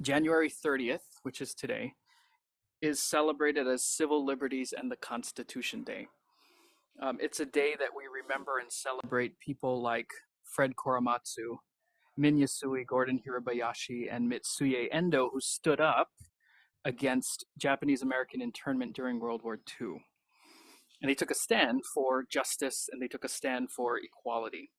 January 30th, which is today, is celebrated as Civil Liberties and the Constitution Day. It's a day that we remember and celebrate people like Fred Korematsu, Min Yasui, Gordon Hirabayashi, and Mitsuye Endo, who stood up against Japanese American internment during World War II. And they took a stand for justice and they took a stand for equality.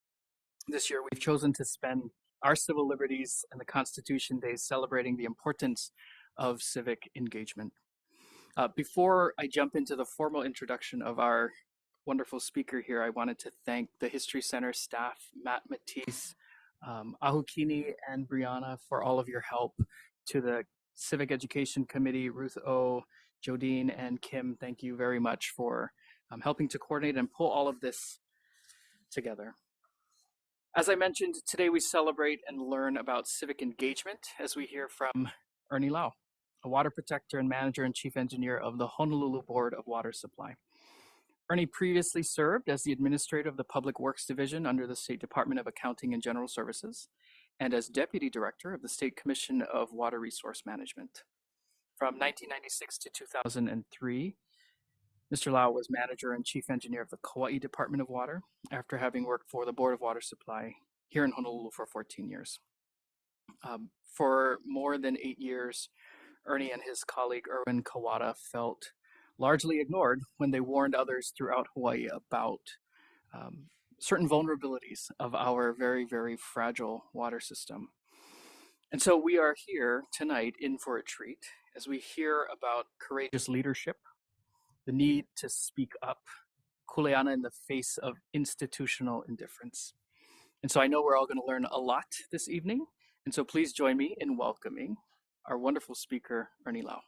This year, we've chosen to spend our Civil Liberties and the Constitution Day celebrating the importance of civic engagement. Before I jump into the formal introduction of our wonderful speaker here, I wanted to thank the History Center staff, Matt Matisse, Ahukini, and Brianna for all of your help. To the Civic Education Committee, Ruth O, Jodine, and Kim, thank you very much for helping to coordinate and pull all of this together. As I mentioned, today we celebrate and learn about civic engagement as we hear from Ernie Lau, a water protector and manager and chief engineer of the Honolulu Board of Water Supply. Ernie previously served as the administrator of the Public Works Division under the State Department of Accounting and General Services, and as deputy director of the State Commission of Water Resource Management. From 1996 to 2003, Mr. Lau was manager and chief engineer of the Kauaʻi Department of Water, after having worked for the Board of Water Supply here in Honolulu for 14 years. For more than 8 years, Ernie and his colleague Erwin Kawata felt largely ignored when they warned others throughout Hawaii about certain vulnerabilities of our very, very fragile water system. And so we are here tonight in for a treat as we hear about courageous leadership, the need to speak up, kuleana in the face of institutional indifference. And so I know we're all going to learn a lot this evening. And so please join me in welcoming our wonderful speaker, Ernie Lau.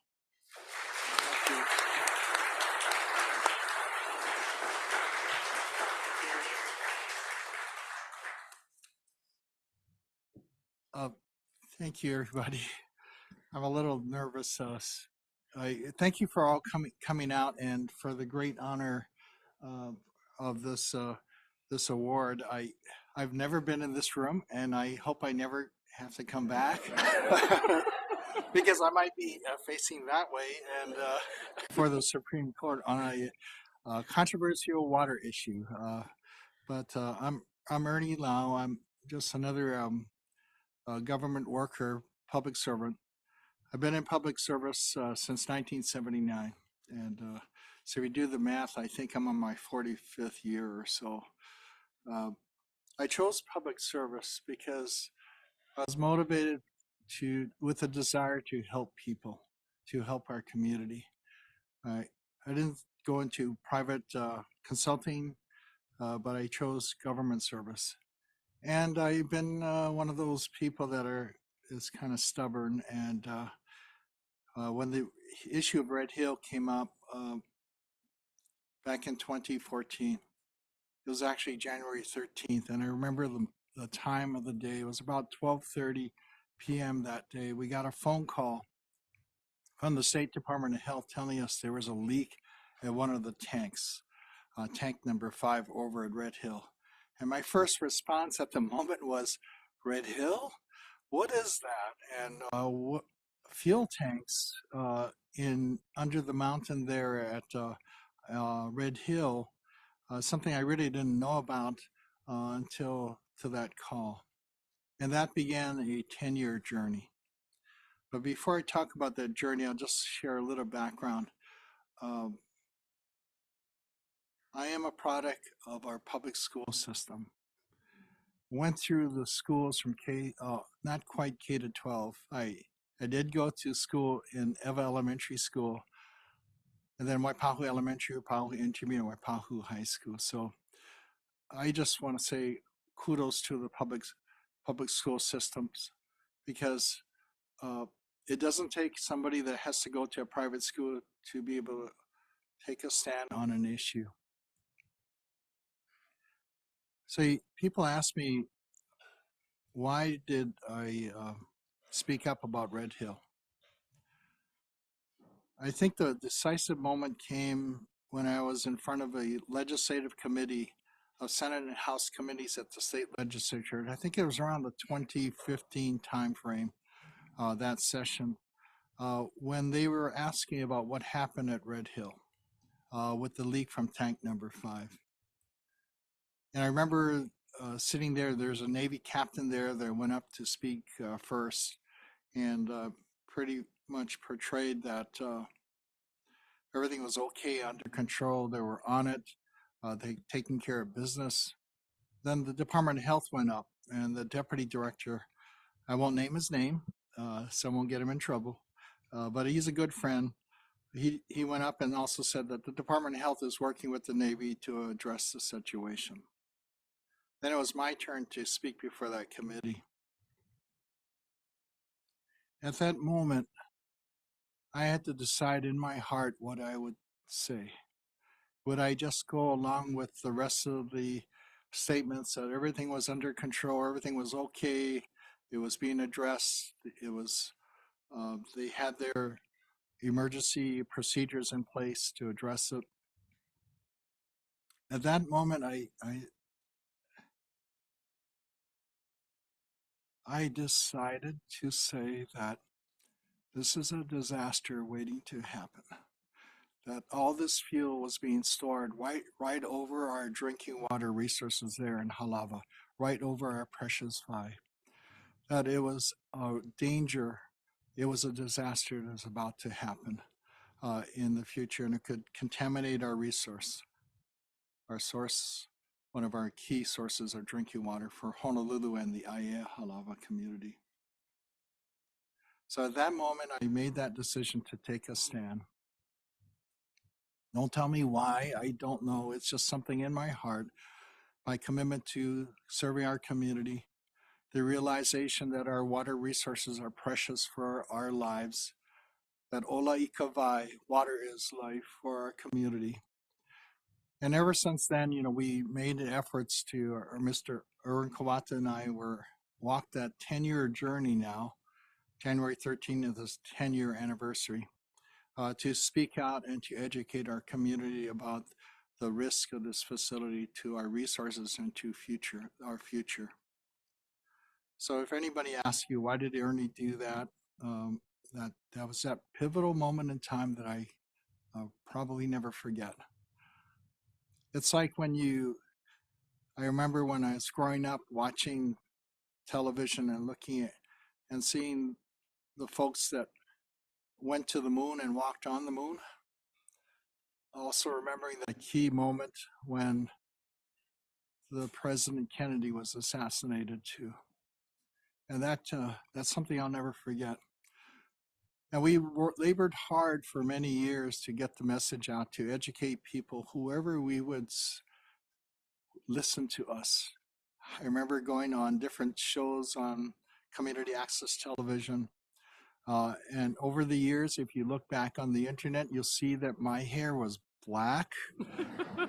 Thank you, everybody. I'm a little nervous. Thank you for all coming out and for the great honor of this award. I've never been in this room, and I hope I never have to come back because I might be facing that way and for the Supreme Court on a controversial water issue. But I'm Ernie Lau. I'm just another government worker, public servant. I've been in public service since 1979. And so if you do the math, I think I'm on my 45th year or so. I chose public service because I was motivated with a desire to help people, to help our community. I didn't go into private consulting, but I chose government service. And I've been one of those people that is kind of stubborn. And when the issue of Red Hill came up back in 2014, it was actually January 13th. And I remember the time of the day. It was about 12:30 p.m. that day. We got a phone call from the State Department of Health telling us there was a leak at one of the tanks, tank number 5 over at Red Hill. And my first response at the moment was, Red Hill? What is that? And fuel tanks under the mountain there at Red Hill, something I really didn't know about until that call. And that began a 10-year journey. But before I talk about that journey, I'll just share a little background. I am a product of our public school system. Went through the schools from not quite K to 12. I did go to school in Eva Elementary School, and then Waipahu Elementary, Waipahu Intermediate, and Waipahu High School. So I just want to say kudos to the public school systems, because it doesn't take somebody that has to go to a private school to be able to take a stand on an issue. So people ask me, why did I speak up about Red Hill? I think the decisive moment came when I was in front of a legislative committee of Senate and House committees at the state legislature. And I think it was around the 2015 timeframe. that session when they were asking about what happened at Red Hill with the leak from tank number 5. And I remember sitting there, there's a Navy captain there that went up to speak first and pretty much portrayed that everything was okay, under control. They were on it. They taking care of business. Then the Department of Health went up, and the deputy director, I won't name his name, so I won't get him in trouble, but he's a good friend. He went up and also said that the Department of Health is working with the Navy to address the situation. Then it was my turn to speak before that committee. At that moment, I had to decide in my heart what I would say. Would I just go along with the rest of the statements that everything was under control, everything was okay, it was being addressed, it was they had their emergency procedures in place to address it? At that moment, I decided to say that this is a disaster waiting to happen. That all this fuel was being stored right over our drinking water resources there in Halawa, right over our precious 5. That it was a danger, it was a disaster that was about to happen in the future, and it could contaminate our resource, our source, one of our key sources of drinking water for Honolulu and the Aiea Halawa community. So at that moment, I made that decision to take a stand. Don't tell me why, I don't know. It's just something in my heart. My commitment to serving our community, the realization that our water resources are precious for our lives, that ola ika vai, water is life for our community. And ever since then, we made efforts to, Mr. Erwin Kawata and I walked that 10-year journey now. January 13th is this 10-year anniversary, to speak out and to educate our community about the risk of this facility to our resources and to our future. So if anybody asks you, why did Ernie do that? That was that pivotal moment in time that I probably never forget. It's like I remember when I was growing up watching television and looking at and seeing the folks that went to the moon and walked on the moon. Also remembering the key moment when the President Kennedy was assassinated too. And that's something I'll never forget. And we labored hard for many years to get the message out, to educate people, whoever we would listen to us. I remember going on different shows on community access television. And over the years, if you look back on the internet, you'll see that my hair was black.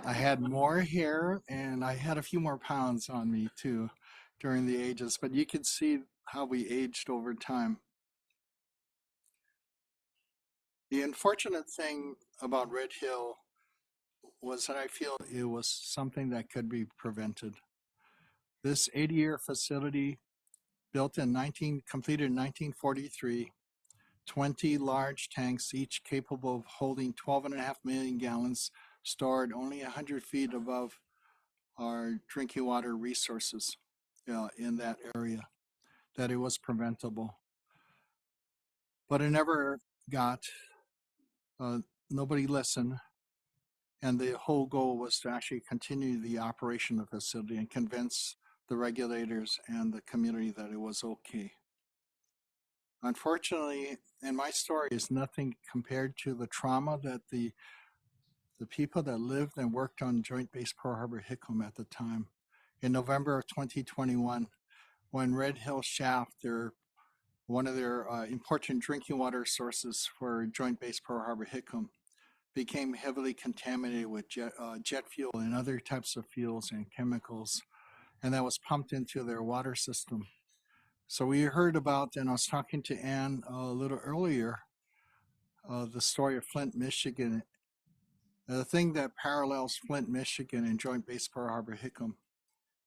I had more hair and I had a few more pounds on me too during the ages, but you could see how we aged over time. The unfortunate thing about Red Hill was that I feel it was something that could be prevented. This 80-year facility completed in 1943, 20 large tanks, each capable of holding 12.5 million gallons, stored only 100 feet above our drinking water resources in that area, that it was preventable. But it never got, nobody listened, and the whole goal was to actually continue the operation of the facility and convince the regulators and the community that it was okay. Unfortunately, and my story is nothing compared to the trauma that the people that lived and worked on Joint Base Pearl Harbor Hickam at the time. In November of 2021, when Red Hill Shaft, one of their important drinking water sources for Joint Base Pearl Harbor Hickam, became heavily contaminated with jet fuel and other types of fuels and chemicals, and that was pumped into their water system. So we heard about, and I was talking to Ann a little earlier, the story of Flint, Michigan. The thing that parallels Flint, Michigan and Joint Base Pearl Harbor Hickam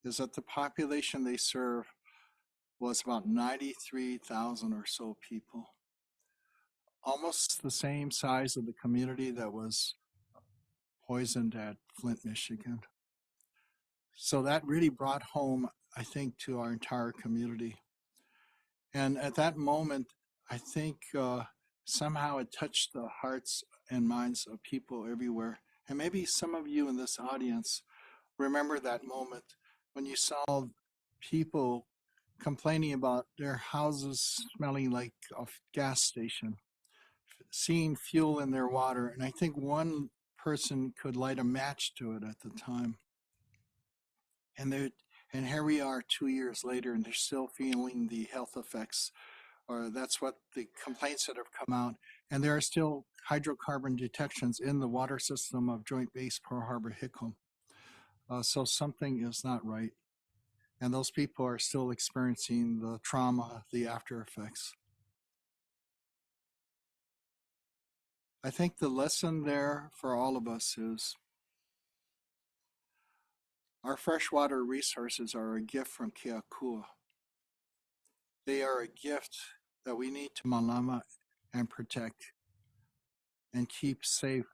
is that the population they serve was about 93,000 or so people, almost the same size of the community that was poisoned at Flint, Michigan. So that really brought home, I think, to our entire community. And at that moment, I think somehow it touched the hearts and minds of people everywhere. And maybe some of you in this audience remember that moment when you saw people complaining about their houses smelling like a gas station, seeing fuel in their water. And I think one person could light a match to it at the time. And here we are 2 years later, and they're still feeling the health effects, or that's what the complaints that have come out. And there are still hydrocarbon detections in the water system of Joint Base Pearl Harbor Hickam. So something is not right. And those people are still experiencing the trauma, the after effects. I think the lesson there for all of us is our freshwater resources are a gift from Kiaʻi. They are a gift that we need to malama and protect and keep safe.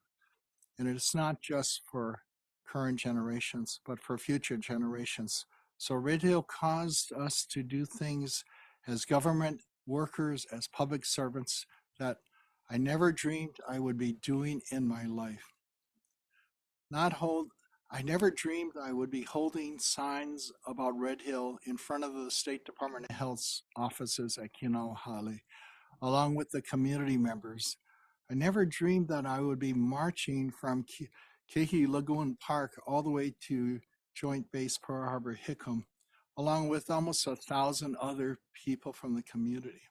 And it's not just for current generations, but for future generations. So Red Hill caused us to do things as government workers, as public servants, that I never dreamed I would be doing in my life. I never dreamed I would be holding signs about Red Hill in front of the State Department of Health's offices at Kinohale, along with the community members. I never dreamed that I would be marching from Kiaʻi Lagoon Park all the way to Joint Base Pearl Harbor Hickam, along with almost 1,000 other people from the community.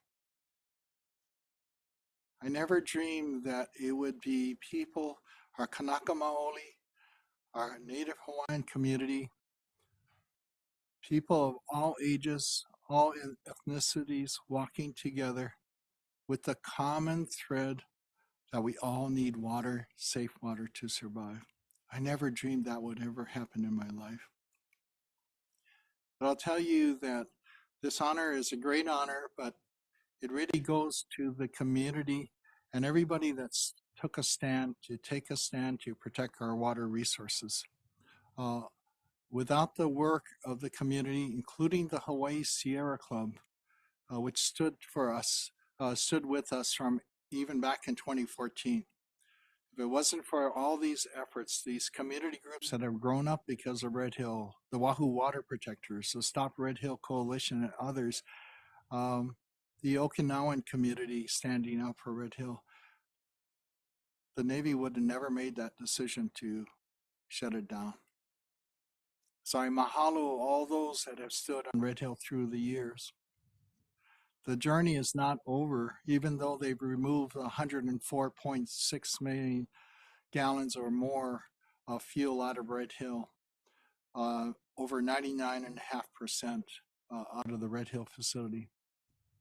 I never dreamed that it would be people, our Kanaka Maoli, our Native Hawaiian community, people of all ages, all ethnicities walking together with the common thread that we all need water, safe water to survive. I never dreamed that would ever happen in my life. But I'll tell you that this honor is a great honor, but it really goes to the community and everybody that's take a stand to protect our water resources. Without the work of the community, including the Hawaii Sierra Club, which stood with us from even back in 2014. If it wasn't for all these efforts, these community groups that have grown up because of Red Hill, the Wahoo Water Protectors, the Stop Red Hill Coalition, and others, the Okinawan community standing up for Red Hill, the Navy would have never made that decision to shut it down. So I mahalo all those that have stood on Red Hill through the years. The journey is not over, even though they've removed 104.6 million gallons or more of fuel out of Red Hill, over 99.5% out of the Red Hill facility.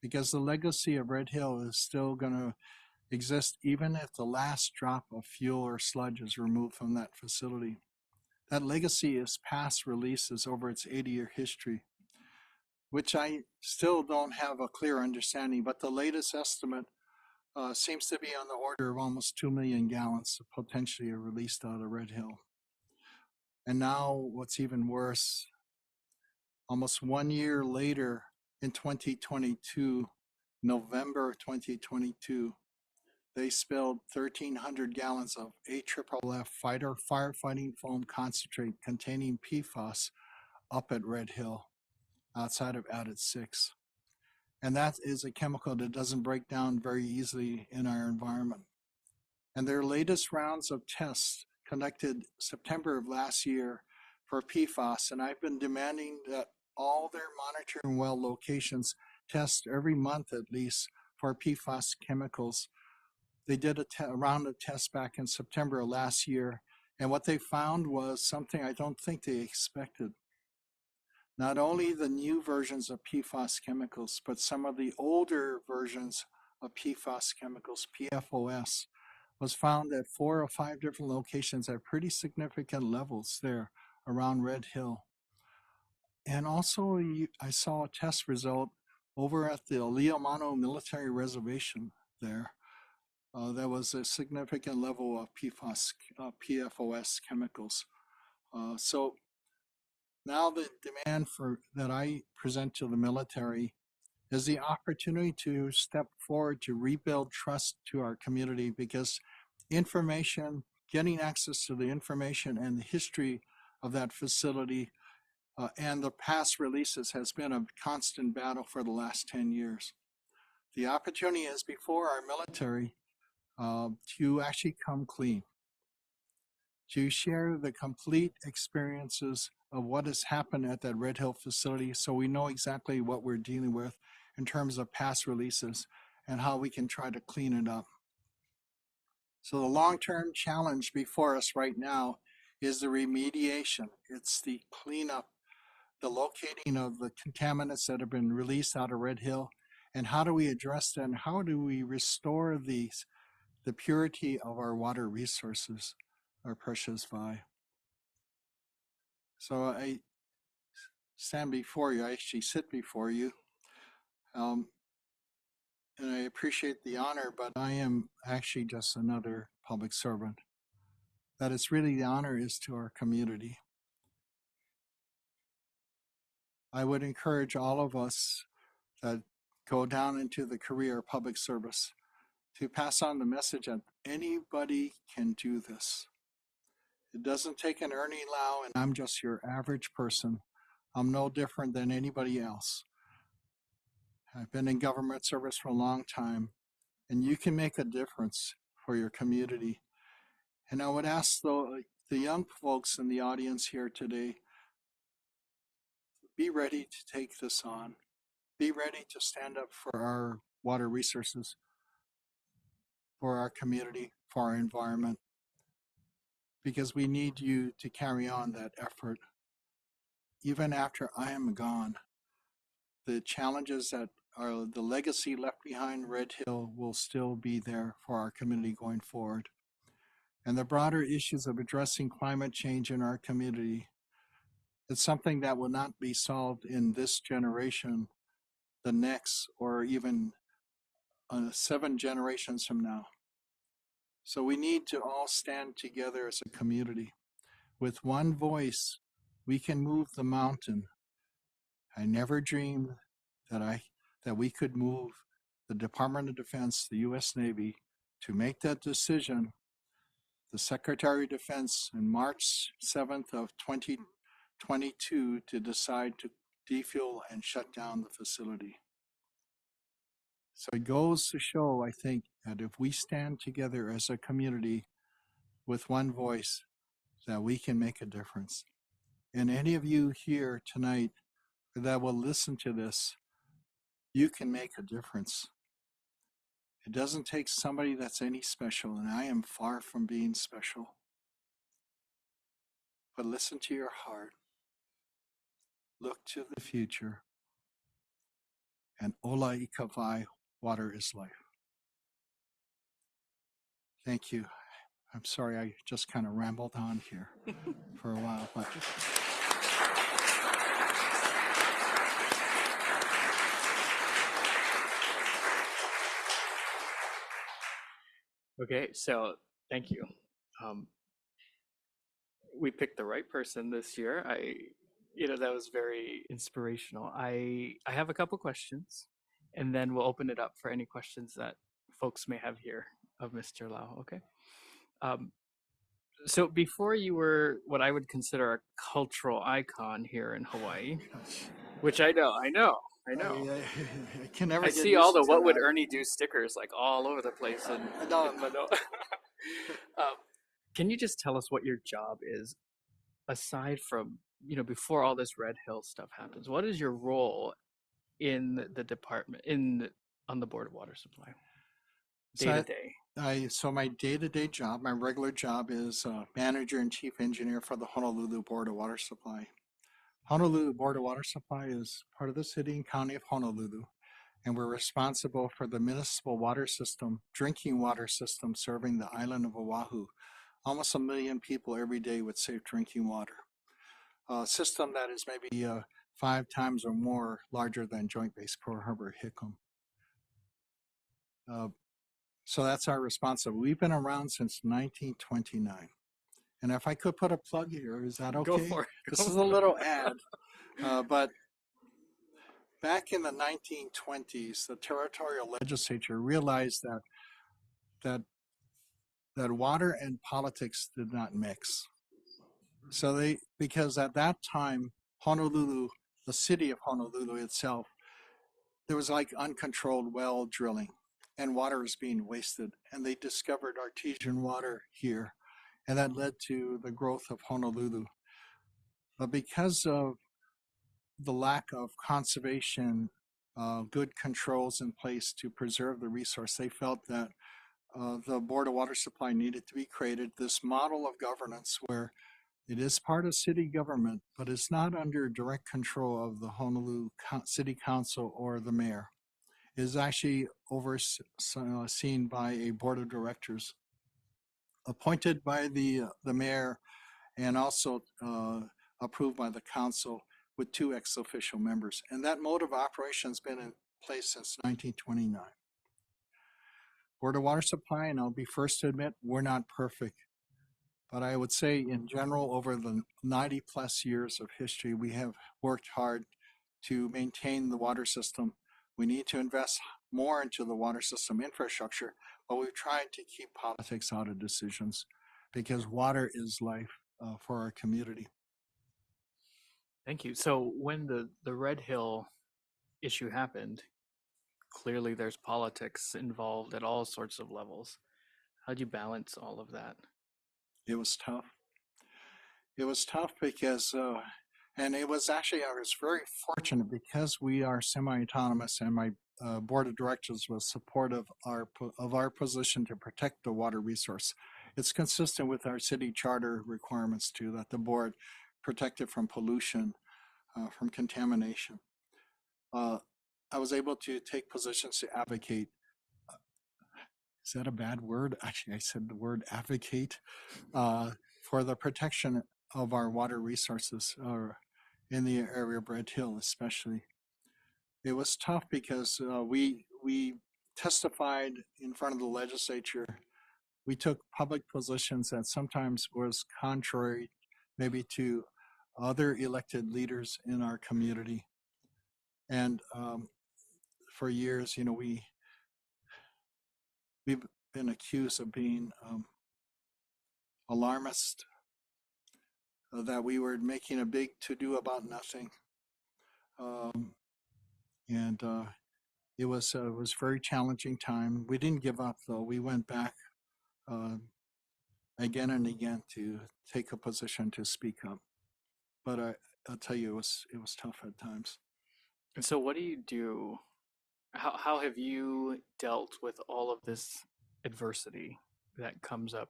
Because the legacy of Red Hill is still going to exist even if the last drop of fuel or sludge is removed from that facility. That legacy is past releases over its 80-year history, which I still don't have a clear understanding, but the latest estimate seems to be on the order of almost 2 million gallons potentially released out of Red Hill. And now what's even worse, almost 1 year later in 2022, November 2022, they spilled 1,300 gallons of AFFF firefighting foam concentrate containing PFAS up at Red Hill outside of Added 6. And that is a chemical that doesn't break down very easily in our environment. And their latest rounds of tests conducted September of last year for PFAS, and I've been demanding that all their monitoring well locations test every month at least for PFAS chemicals. They did a round of tests back in September of last year, and what they found was something I don't think they expected. Not only the new versions of PFAS chemicals, but some of the older versions of PFAS chemicals, PFOS, was found at 4 or 5 different locations at pretty significant levels there around Red Hill. And also I saw a test result over at the Liamano Military Reservation there, there was a significant level of PFOS chemicals. So now the demand that I present to the military is the opportunity to step forward to rebuild trust to our community, because information, getting access to the information and the history of that facility and the past releases has been a constant battle for the last 10 years. The opportunity is before our military to actually come clean, to share the complete experiences of what has happened at that Red Hill facility, so we know exactly what we're dealing with in terms of past releases and how we can try to clean it up. So the long-term challenge before us right now is the remediation. It's the cleanup, the locating of the contaminants that have been released out of Red Hill, and how do we address them? How do we restore the purity of our water resources, our precious Vi? So I stand before you, I actually sit before you, and I appreciate the honor, but I am actually just another public servant. That it's really the honor is to our community. I would encourage all of us that go down into the career of public service to pass on the message that anybody can do this. It doesn't take an Ernie Lau, and I'm just your average person. I'm no different than anybody else. I've been in government service for a long time, and you can make a difference for your community. And I would ask the young folks in the audience here today, be ready to take this on. Be ready to stand up for our water resources, for our community, for our environment, because we need you to carry on that effort. Even after I am gone, the challenges that are the legacy left behind Red Hill will still be there for our community going forward. And the broader issues of addressing climate change in our community, it's something that will not be solved in this generation, the next, or even 7 generations from now. So we need to all stand together as a community. With one voice, we can move the mountain. I never dreamed that we could move the Department of Defense, the U.S. Navy, to make that decision. The Secretary of Defense on March 7th of 2022 to decide to defuel and shut down the facility. So it goes to show, I think, that if we stand together as a community with one voice, that we can make a difference. And any of you here tonight that will listen to this, you can make a difference. It doesn't take somebody that's any special, and I am far from being special. But listen to your heart. Look to the future. And ola ika vai, water is life. Thank you. I'm sorry I just kind of rambled on here for a while, but Okay, so thank you. We picked the right person this year. That was very inspirational. I have a couple questions, and then we'll open it up for any questions that folks may have here of Mr. Lau. Okay. So before you were what I would consider a cultural icon here in Hawaii, which I know. I can never I get see used all the to "What would that. Ernie do" stickers like all over the place in Manoa. Can you just tell us what your job is, aside from before all this Red Hill stuff happens? What is your role in the department on the Board of Water Supply, day to day? So my day-to-day job, my regular job, is manager and chief engineer for the Honolulu Board of Water Supply. Honolulu Board of Water Supply is part of the city and county of Honolulu, and we're responsible for the municipal water system, drinking water system serving the island of Oahu. Almost 1 million people every day with safe drinking water. A system that is maybe 5 times or more larger than Joint Base Pearl Harbor Hickam. So that's our responsibility. We've been around since 1929. And if I could put a plug here, is that okay? Go for it. This is a little ad, but back in the 1920s, the territorial legislature realized that water and politics did not mix. So because at that time, Honolulu, the city of Honolulu itself, there was like uncontrolled well drilling and water was being wasted. And they discovered artesian water here. And that led to the growth of Honolulu. But because of the lack of conservation, good controls in place to preserve the resource, they felt that the Board of Water Supply needed to be created, this model of governance where it is part of city government, but it's not under direct control of the Honolulu City Council or the mayor. It is actually overseen by a board of directors appointed by the mayor and also approved by the council with 2 ex-officio members. And that mode of operation has been in place since 1929. Board of Water Supply, and I'll be first to admit, we're not perfect. But I would say in general, over the 90 plus years of history, we have worked hard to maintain the water system. We need to invest more into the water system infrastructure, but we've tried to keep politics out of decisions because water is life for our community. Thank you. So when the Red Hill issue happened, clearly there's politics involved at all sorts of levels. How'd you balance all of that? It was tough. It was tough because, and it was actually, I was very fortunate because we are semi-autonomous and my board of directors was supportive of our position to protect the water resource. It's consistent with our city charter requirements too, that the board protect it from pollution, from contamination. I was able to take positions to advocate. Is that a bad word? Actually, I said the word advocate for the protection of our water resources in the area of Red Hill, especially. It was tough because we testified in front of the legislature. We took public positions that sometimes was contrary maybe to other elected leaders in our community. And for years, you know, we've been accused of being alarmist, that we were making a big to-do about nothing. It was a very challenging time. We didn't give up though. We went back again and again to take a position to speak up. But I'll tell you, it was tough at times. And so what do you do? How have you dealt with all of this adversity that comes up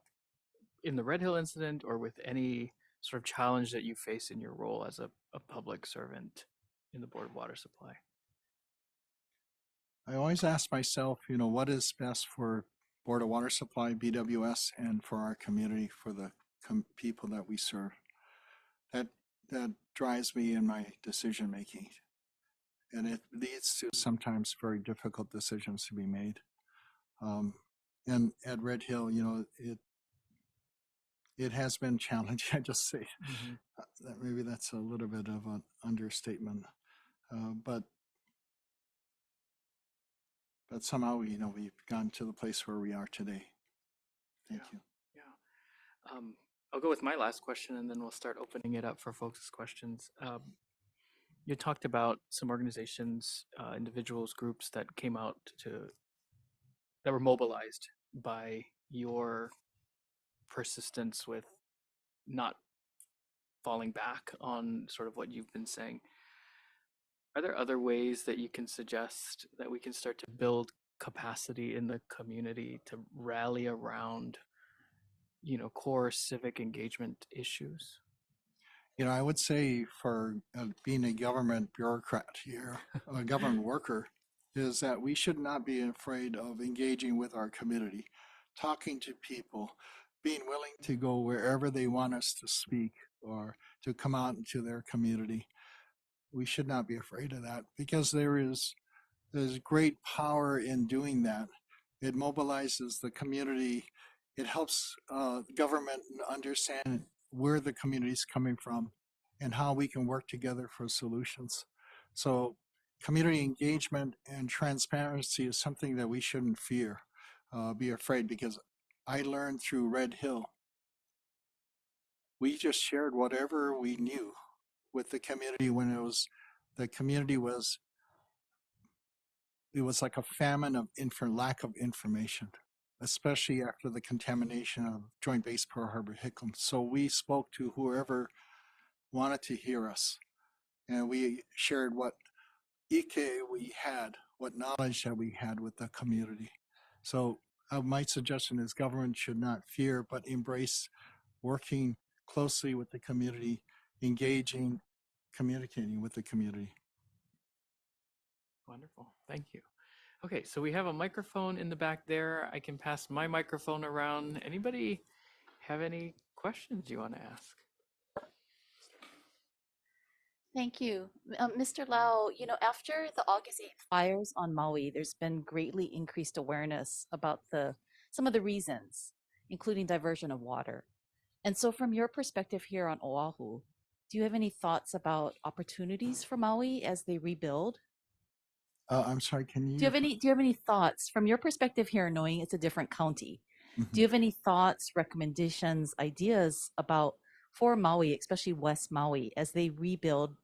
in the Red Hill incident or with any sort of challenge that you face in your role as a public servant in the Board of Water Supply? I always ask myself, you know, what is best for Board of Water Supply, BWS, and for our community, for the people that we serve. That drives me in my decision making. And it leads to sometimes very difficult decisions to be made. And at Red Hill, you know, it has been challenging. I just say that maybe that's a little bit of an understatement, but somehow, you know, we've gotten to the place where we are today. Thank you. Yeah. I'll go with my last question, and then we'll start opening it up for folks' questions. You talked about some organizations, individuals, groups that came out that were mobilized by your persistence with not falling back on sort of what you've been saying. Are there other ways that you can suggest that we can start to build capacity in the community to rally around, you know, core civic engagement issues? You know, I would say for being a government bureaucrat here, a government worker, is that we should not be afraid of engaging with our community, talking to people, being willing to go wherever they want us to speak or to come out into their community. we should not be afraid of that, because there's great power in doing that. It mobilizes the community. It helps government understand where the community is coming from and how we can work together for solutions. So community engagement and transparency is something that we shouldn't fear, be afraid, because I learned through Red Hill. We just shared whatever we knew with the community when the community was, it was like a famine of lack of information, especially after the contamination of Joint Base Pearl Harbor Hickam. So we spoke to whoever wanted to hear us, and we shared what ike we had, what knowledge that we had with the community. So my suggestion is government should not fear, but embrace working closely with the community, engaging, communicating with the community. Wonderful. Thank you. Okay, so we have a microphone in the back there. I can pass my microphone around. Anybody have any questions you want to ask? Thank you. Mr. Lau, after the August 8th fires on Maui, there's been greatly increased awareness about some of the reasons, including diversion of water. And so from your perspective here on Oahu, do you have any thoughts about opportunities for Maui as they rebuild? I'm sorry, can you? Do you have any thoughts from your perspective here, knowing it's a different county? Mhm. Do you have any thoughts, recommendations, ideas about for Maui, especially West Maui, as they rebuild,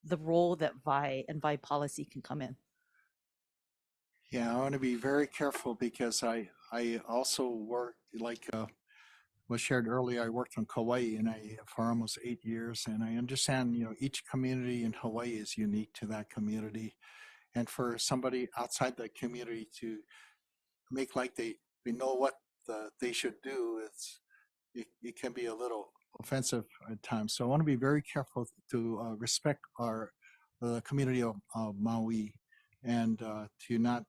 the role that VI and VI policy can come in? Yeah, I want to be very careful, because I also work, like was shared earlier, I worked on Kauaʻi for almost 8 years, and I understand, each community in Hawaii is unique to that community. And for somebody outside the community to make like they know what they should do, it can be a little offensive at times. So I want to be very careful to respect the community of Maui, and to not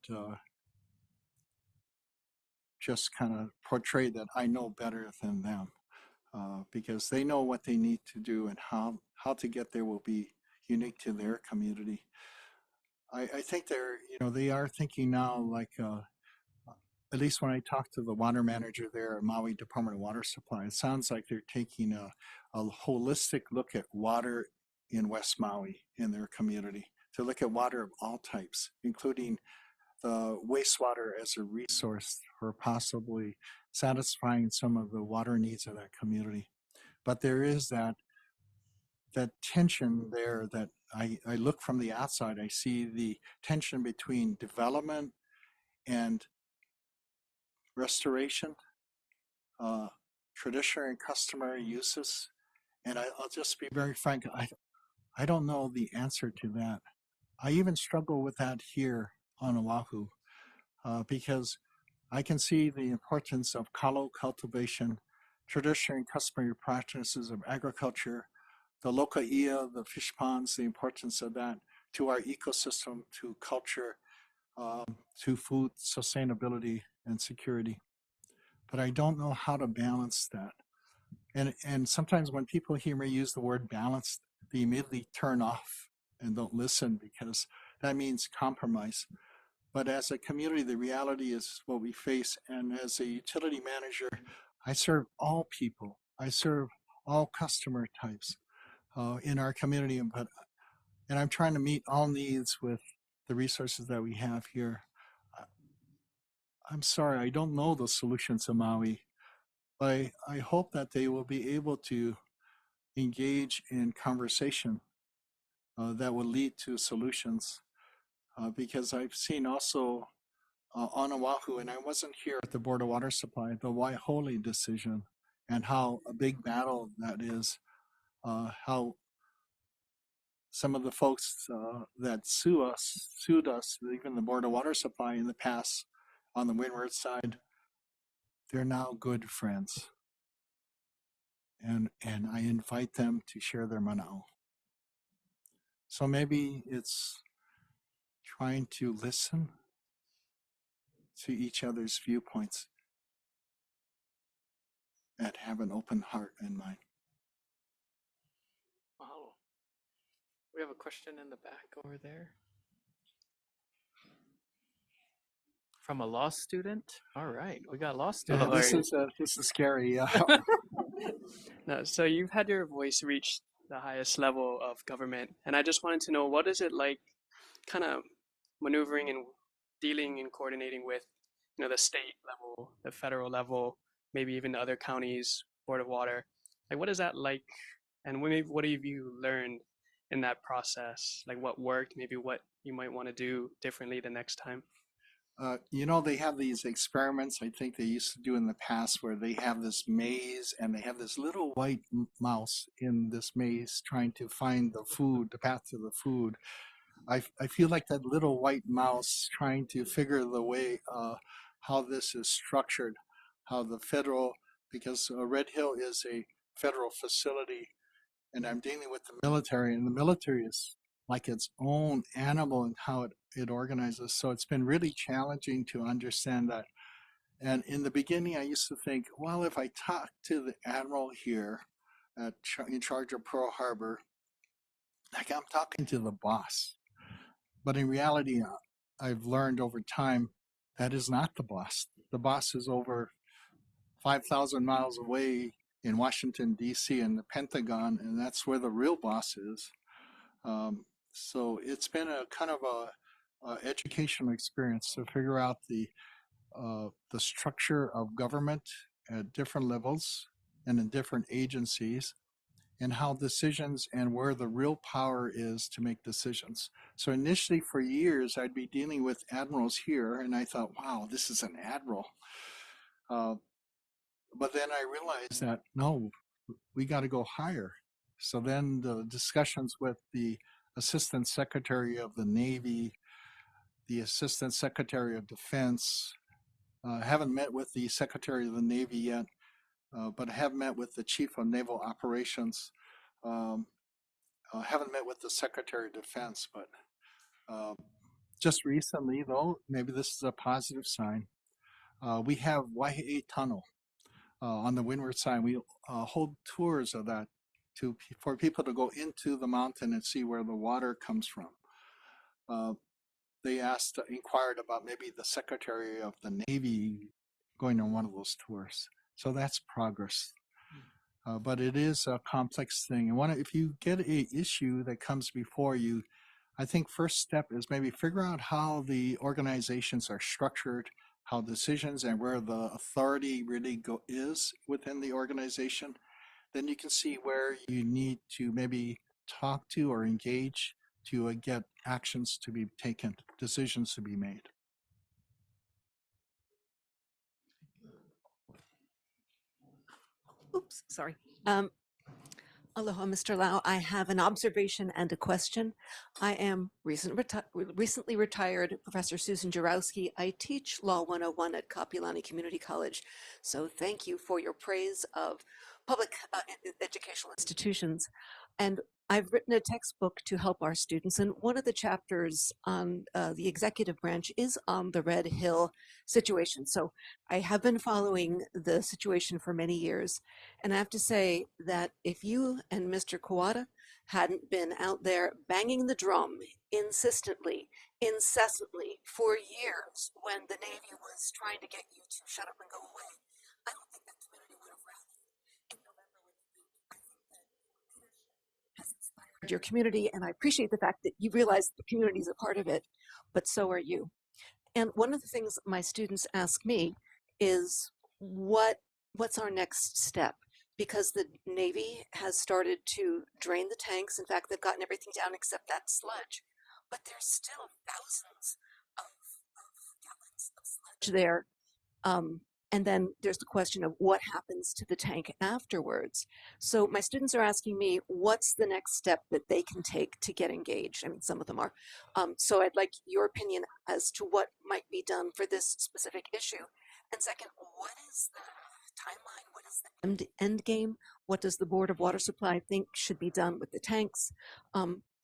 just kind of portray that I know better than them, because they know what they need to do, and how to get there will be unique to their community. I think they are thinking now, like at least when I talked to the water manager there at Maui Department of Water Supply, it sounds like they're taking a holistic look at water in West Maui in their community, to look at water of all types, including the wastewater as a resource for possibly satisfying some of the water needs of that community. But there is that tension there that I look from the outside. I see the tension between development and restoration, traditional and customary uses. And I'll just be very frank, I don't know the answer to that. I even struggle with that here on Oahu, because I can see the importance of kalo cultivation, traditional and customary practices of agriculture, the lokaʻia, the fish ponds, the importance of that to our ecosystem, to culture, to food sustainability and security. But I don't know how to balance that. And sometimes when people hear me use the word balance, they immediately turn off and don't listen, because that means compromise. But as a community, the reality is what we face. And as a utility manager, I serve all people. I serve all customer types in our community. And I'm trying to meet all needs with the resources that we have here. I'm sorry, I don't know the solutions to Maui. But I hope that they will be able to engage in conversation that will lead to solutions. Because I've seen also on Oahu, and I wasn't here at the Board of Water Supply, the Waihole decision, and how a big battle that is, how some of the folks that sued us, even the Board of Water Supply in the past on the windward side, they're now good friends. And I invite them to share their mana'o. So maybe it's trying to listen to each other's viewpoints and have an open heart and mind. Mahalo. We have a question in the back over there. From a law student? All right, we got law students. This is scary. No, so you've had your voice reach the highest level of government, and I just wanted to know, what is it like kind of maneuvering and dealing and coordinating with, the state level, the federal level, maybe even the other counties, Board of Water. Like, what is that like? And what have you learned in that process? Like, what worked, maybe what you might want to do differently the next time? They have these experiments I think they used to do in the past where they have this maze and they have this little white mouse in this maze trying to find the food, the path to the food. I feel like that little white mouse trying to figure the way how this is structured, how the federal, because Red Hill is a federal facility and I'm dealing with the military, and the military is like its own animal and how it organizes. So it's been really challenging to understand that. And in the beginning, I used to think, well, if I talk to the admiral here in charge of Pearl Harbor, like I'm talking to the boss. But in reality, I've learned over time that is not the boss. The boss is over 5,000 miles away in Washington, D.C. in the Pentagon, and that's where the real boss is. So it's been a kind of a educational experience to figure out the structure of government at different levels and in different agencies, and how decisions and where the real power is to make decisions. So initially for years, I'd be dealing with admirals here, and I thought, wow, this is an admiral. But then I realized that, no, we got to go higher. So then the discussions with the Assistant Secretary of the Navy, the Assistant Secretary of Defense, haven't met with the Secretary of the Navy yet, but I have met with the Chief of Naval Operations. Haven't met with the Secretary of Defense, but just recently, though, maybe this is a positive sign. We have Waiheʻi Tunnel on the windward side. We hold tours of that for people to go into the mountain and see where the water comes from. They inquired about maybe the Secretary of the Navy going on one of those tours. So that's progress. But it is a complex thing. And if you get an issue that comes before you, I think first step is maybe figure out how the organizations are structured, how decisions and where the authority really is within the organization. Then you can see where you need to maybe talk to or engage to get actions to be taken, decisions to be made. Oops, sorry. Aloha, Mr. Lau. I have an observation and a question. I am recently retired Professor Susan Jarowski. I teach Law 101 at Kapiolani Community College. So thank you for your praise of public educational institutions. And I've written a textbook to help our students. And one of the chapters on the executive branch is on the Red Hill situation. So I have been following the situation for many years. And I have to say that if you and Mr. Kawata hadn't been out there banging the drum insistently, incessantly for years when the Navy was trying to get you to shut up and go away, I don't think that community would have rallied in November with the I think that leadership has inspired your community, and I appreciate the fact that you realize the community is a part of it, but so are you. And one of the things my students ask me is, what's our next step? Because the Navy has started to drain the tanks. In fact, they've gotten everything down except that sludge. But there's still thousands of gallons of sludge there. And then there's the question of what happens to the tank afterwards. So my students are asking me, what's the next step that they can take to get engaged? I mean, some of them are. So I'd like your opinion as to what might be done for this specific issue. And second, what is the timeline? What is the end game? What does the Board of Water Supply think should be done with the tanks?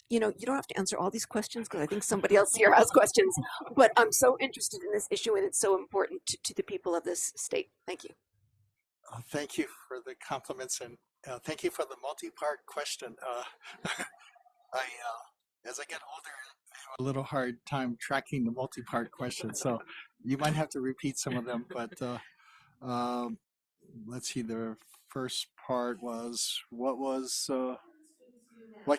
You don't have to answer all these questions because I think somebody else here has questions, but I'm so interested in this issue and it's so important to the people of this state. Thank you. Thank you for the compliments and thank you for the multi-part question. As I get older, I have a little hard time tracking the multi-part questions, so you might have to repeat some of them. But um, let's see. The first part was what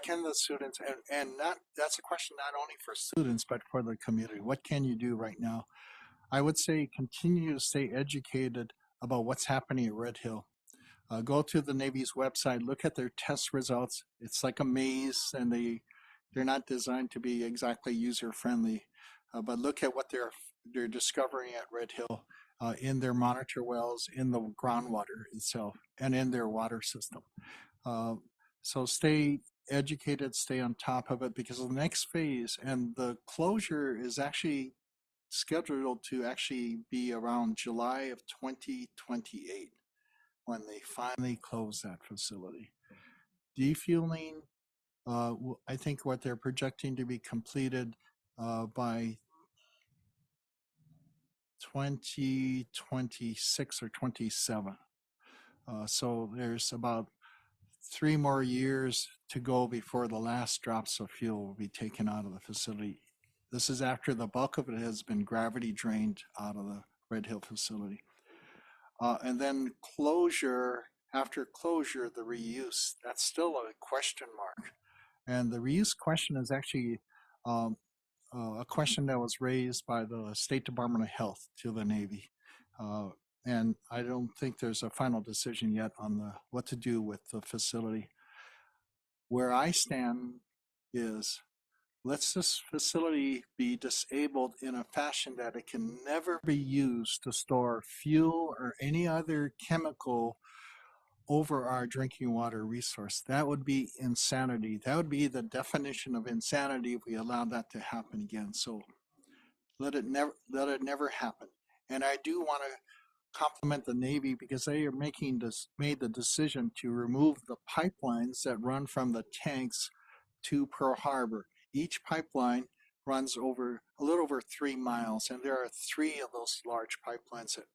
can the students and not that's a question not only for students but for the community. What can you do right now? I would say continue to stay educated about what's happening at Red Hill. Go to the Navy's website, look at their test results. It's like a maze, and they're not designed to be exactly user friendly. But look at what they're discovering at Red Hill in their monitor wells, in the groundwater itself, and in their water system. So stay educated, stay on top of it, because the next phase and the closure is actually scheduled to actually be around July of 2028 when they finally close that facility. Defueling, I think what they're projecting to be completed by 2026 or 27. So there's about 3 more years to go before the last drops of fuel will be taken out of the facility. This is after the bulk of it has been gravity drained out of the Red Hill facility. And then closure, after closure, the reuse, that's still a question mark. And the reuse question is actually a question that was raised by the State Department of Health to the Navy. And I don't think there's a final decision yet on what to do with the facility. Where I stand is, let's this facility be disabled in a fashion that it can never be used to store fuel or any other chemical over our drinking water resource. That would be insanity. That would be the definition of insanity if we allowed that to happen again. So let it never happen. And I do want to compliment the Navy because they are made the decision to remove the pipelines that run from the tanks to Pearl Harbor. Each pipeline runs over a little over 3 miles, and there are 3 of those large pipelines that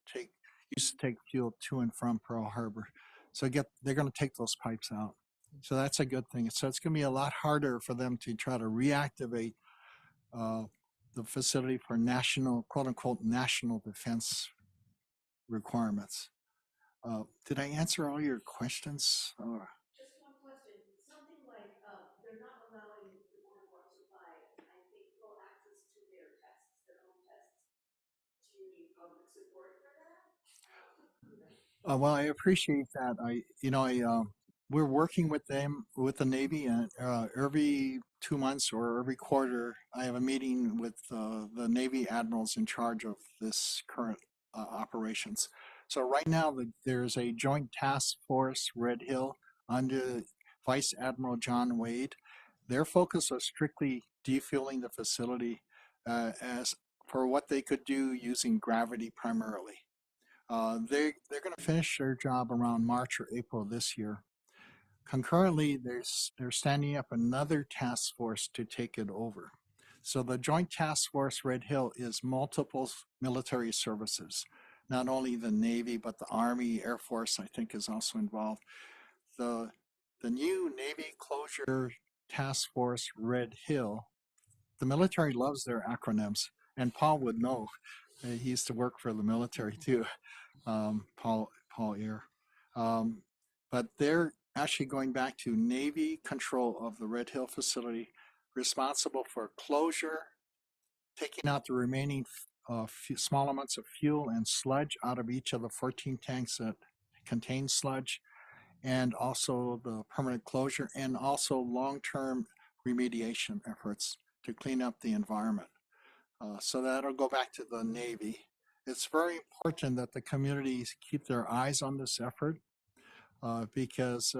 used to take fuel to and from Pearl Harbor. So they're going to take those pipes out. So that's a good thing. So it's going to be a lot harder for them to try to reactivate the facility for national, quote unquote, national defense requirements. Did I answer all your questions? Just one question. Something like they're not allowing the Board of Water Supply, I think, full access to their tests, their own tests. Do you need public support for that? Well, I appreciate that. We're working with them, with the Navy, and every 2 months or every quarter, I have a meeting with the Navy admirals in charge of this current operations. So right now, there's a joint task force, Red Hill, under Vice Admiral John Wade. Their focus was strictly defueling the facility as for what they could do using gravity primarily. They're going to finish their job around March or April this year. Concurrently, they're standing up another task force to take it over. So the Joint Task Force Red Hill is multiple military services, not only the Navy, but the Army, Air Force, I think, is also involved. The new Navy Closure Task Force Red Hill, the military loves their acronyms, and Paul would know. He used to work for the military too, Paul Ear. But they're actually going back to Navy control of the Red Hill facility, responsible for closure, taking out the remaining small amounts of fuel and sludge out of each of the 14 tanks that contain sludge, and also the permanent closure, and also long-term remediation efforts to clean up the environment. So that'll go back to the Navy. It's very important that the communities keep their eyes on this effort because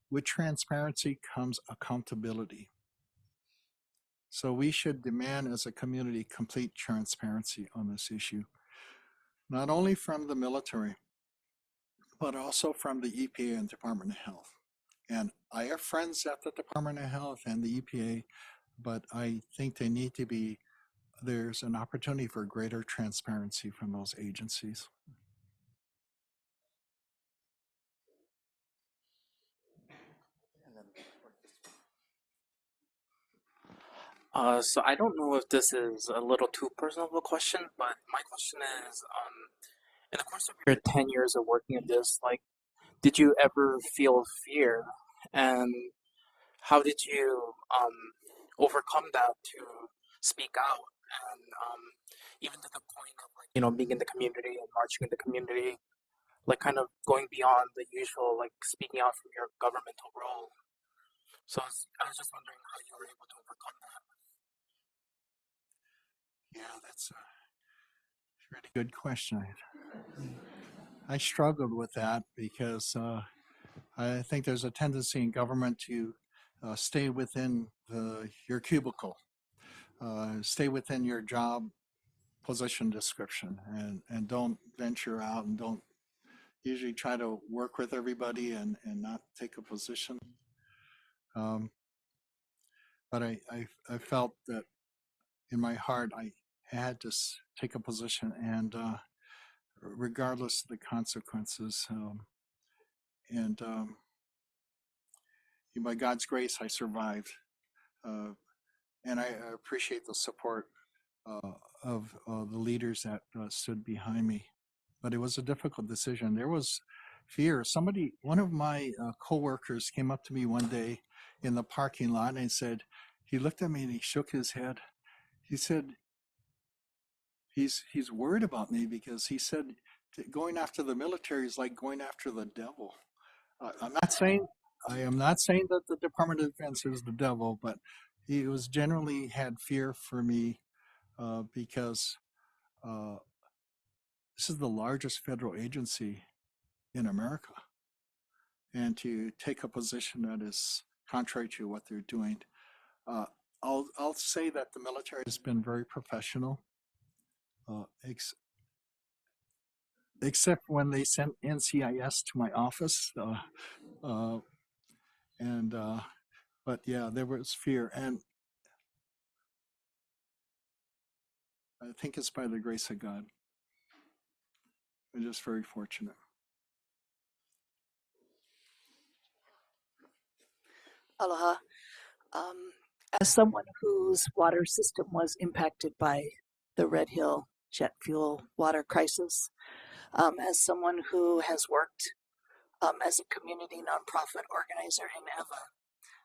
with transparency comes accountability. So we should demand as a community complete transparency on this issue, not only from the military, but also from the EPA and Department of Health. And I have friends at the Department of Health and the EPA, but I think they need to be, there's an opportunity for greater transparency from those agencies. So I don't know if this is a little too personal of a question, but my question is, in the course of your 10 years of working in this, like, did you ever feel fear? And how did you overcome that to speak out? And even to the point of like, being in the community and marching in the community, like kind of going beyond the usual, like speaking out from your governmental role. So I was just wondering how you were able to overcome that. Yeah, that's a really good question. I struggled with that because I think there's a tendency in government to stay within your cubicle, stay within your job position description, and don't venture out and don't usually try to work with everybody and not take a position. Um, but I felt that in my heart I had to take a position, and regardless of the consequences. And by God's grace, I survived. Uh, and I appreciate the support of the leaders that stood behind me. But it was a difficult decision. There was fear. One of my coworkers came up to me one day in the parking lot and said, he looked at me and he shook his head. He said, he's worried about me because he said going after the military is like going after the devil. I'm not saying I am not saying that the Department of Defense is the devil, but he was generally had fear for me because this is the largest federal agency in America, and to take a position that is contrary to what they're doing. I'll say that the military has been very professional, except when they sent NCIS to my office, and but yeah, there was fear, and I think it's by the grace of God. I'm just very fortunate. Aloha. As someone whose water system was impacted by the Red Hill jet fuel water crisis, as someone who has worked as a community nonprofit organizer in EVA,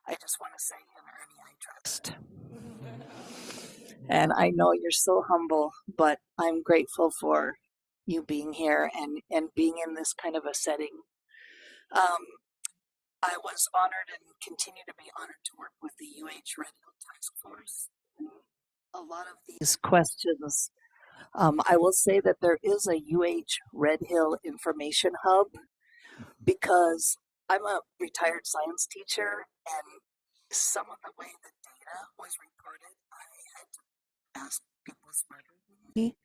I just want to say, in Ernie, I trust. And I know you're so humble, but I'm grateful for you being here and being in this kind of a setting. I was honored and continue to be honored to work with the UH Red Hill Task Force. A lot of these questions, I will say that there is a UH Red Hill Information Hub because I'm a retired science teacher, and some of the way the data was reported, I had to ask people smarter than me.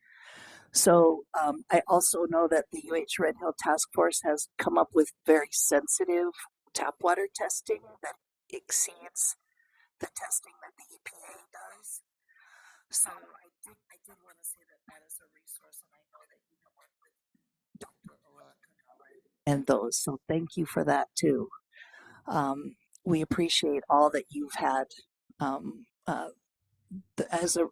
So I also know that the UH Red Hill Task Force has come up with very sensitive tap water testing that exceeds the testing that the EPA does. So I did want to say that that is a resource, and I know that you can work with Dr. and those. So thank you for that too. We appreciate all that you've had.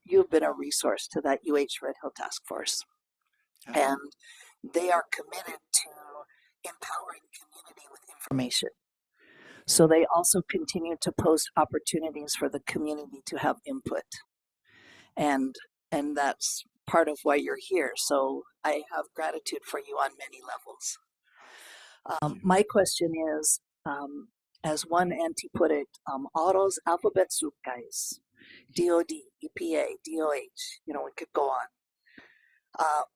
You've been a resource to that UH Red Hill Task Force, and they are committed to empowering community with information. So they also continue to post opportunities for the community to have input. And that's part of why you're here. So I have gratitude for you on many levels. My question is, as one auntie put it, Autos alphabet soup guys, DOD, EPA, DOH, we could go on.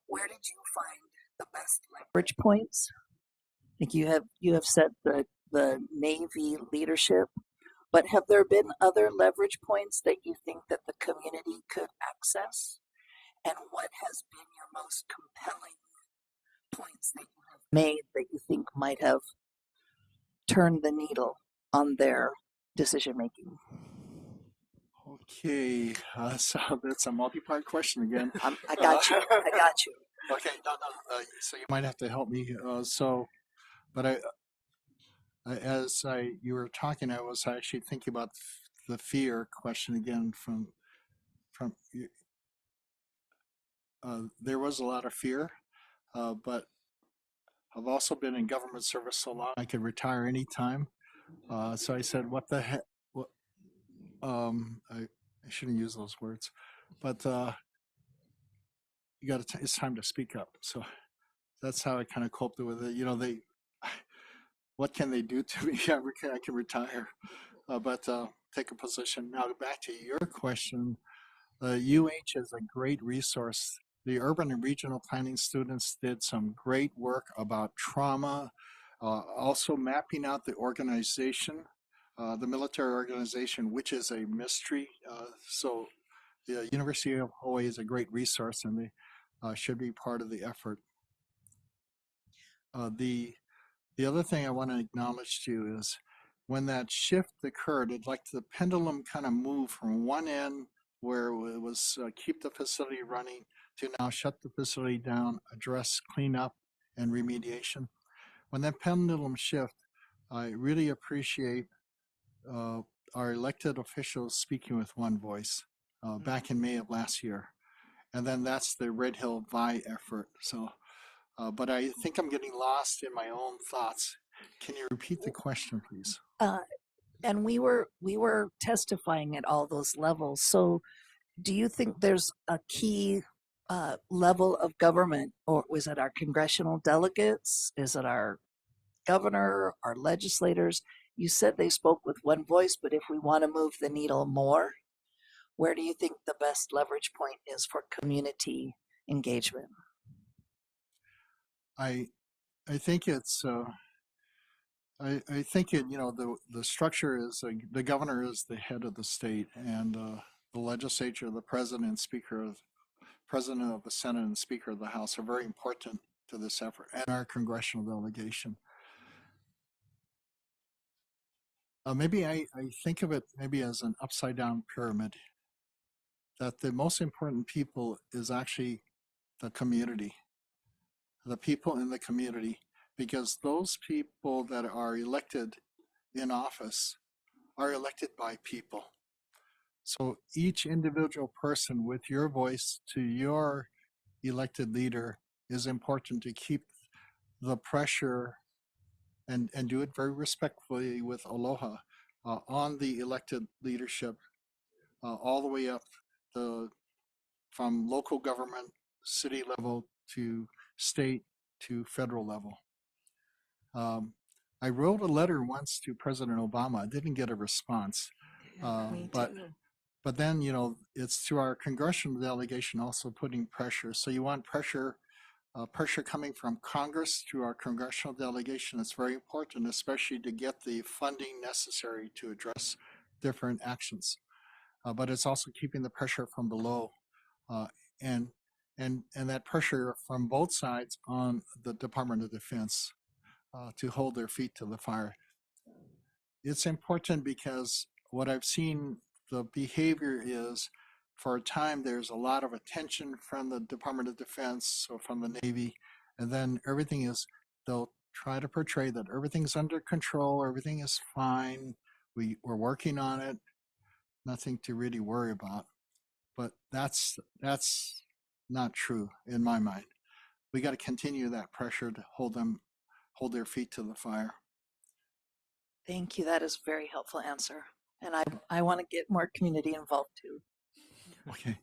Where did you find the best leverage points? Like you have said the Navy leadership, but have there been other leverage points that you think that the community could access? And what has been your most compelling points that you have made that you think might have turned the needle on their decision making? Okay, so that's a multi-part question again. I got you. I got you. Okay, no. So you might have to help me. But you were talking, I was actually thinking about the fear question again from there was a lot of fear, but I've also been in government service so long I could retire anytime. So I said, "What the heck?" What, I shouldn't use those words, but you got to. It's time to speak up. So that's how I kind of coped with it. You know, what can they do to me? I can retire, but take a position. Now back to your question. UH is a great resource. The urban and regional planning students did some great work about trauma, also mapping out the organization, the military organization, which is a mystery. So the University of Hawaii is a great resource, and they should be part of the effort. The other thing I want to acknowledge to you is when that shift occurred, it's like the pendulum kind of moved from one end where it was keep the facility running to now shut the facility down, address cleanup and remediation. When that pendulum shift, I really appreciate our elected officials speaking with one voice back in May of last year. And then that's the Red Hill VI effort. So, but I think I'm getting lost in my own thoughts. Can you repeat the question, please? And we were testifying at all those levels. So do you think there's a key level of government, or was it our congressional delegates? Is it our governor, our legislators? You said they spoke with one voice, but if we want to move the needle more, where do you think the best leverage point is for community engagement? I think it's I think it, you know, the structure is the governor is the head of the state, and the legislature, the president, president of the Senate, and speaker of the House are very important to this effort, and our congressional delegation. Maybe I think of it maybe as an upside down pyramid, that the most important people is actually the community, the people in the community, because those people that are elected in office are elected by people. So each individual person with your voice to your elected leader is important to keep the pressure and do it very respectfully with aloha on the elected leadership all the way up from local government, city level to state to federal level. I wrote a letter once to President Obama. I didn't get a response, but then, you know, it's through our congressional delegation also putting pressure. So you want pressure coming from Congress to our congressional delegation. It's very important, especially to get the funding necessary to address different actions. But it's also keeping the pressure from below, and that pressure from both sides on the Department of Defense to hold their feet to the fire. It's important because what I've seen, the behavior is, for a time there's a lot of attention from the Department of Defense or from the Navy, and then they'll try to portray that everything's under control, everything is fine, we're working on it, nothing to really worry about. But that's not true in my mind. We got to continue that pressure to hold their feet to the fire. Thank you. That is a very helpful answer. And I want to get more community involved too. Okay,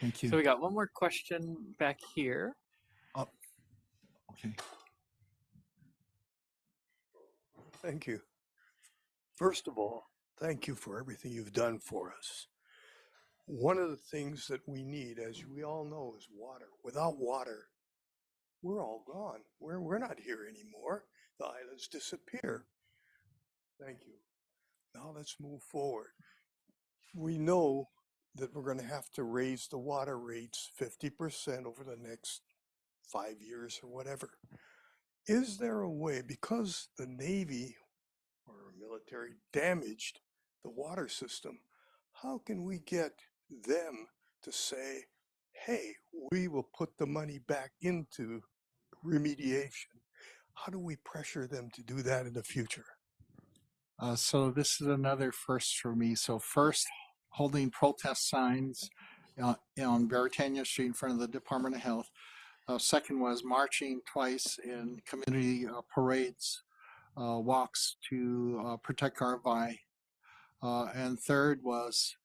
thank you. So we got one more question back here. Oh, okay. Thank you. First of all, thank you for everything you've done for us. One of the things that we need, as we all know, is water. Without water, we're all gone. We're not here anymore. The islands disappear. Thank you. Now let's move forward. We know that we're going to have to raise the water rates 50% over the next 5 years or whatever. Is there a way, because the Navy or military damaged the water system, how can we get them to say, hey, we will put the money back into remediation? How do we pressure them to do that in the future? So this is another first for me. So first, holding protest signs on Veritania Street in front of the Department of Health. Second was marching twice in community parades, walks to protect our Hawaiʻi. And third was,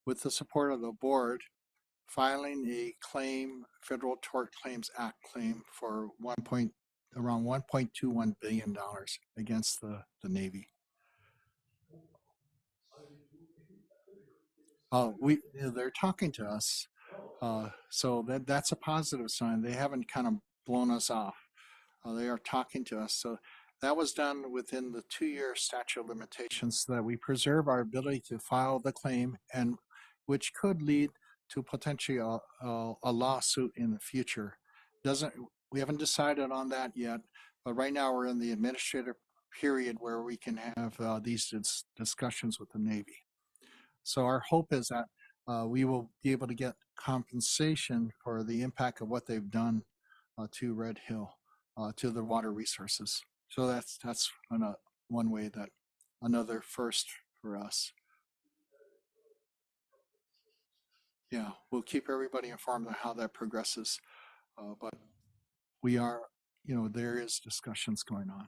with the support of the board, filing a claim, Federal Tort Claims Act claim for around $1.21 billion against the Navy. They're talking to us, so that's a positive sign. They haven't kind of blown us off. They are talking to us. So that was done within the 2-year statute of limitations so that we preserve our ability to file the claim, and which could lead to potentially a lawsuit in the future. We haven't decided on that yet, but right now we're in the administrative period where we can have these discussions with the Navy. So our hope is that we will be able to get compensation for the impact of what they've done to Red Hill, to the water resources. So that's one way, that another first for us. Yeah, we'll keep everybody informed of how that progresses. But we are, there is discussions going on.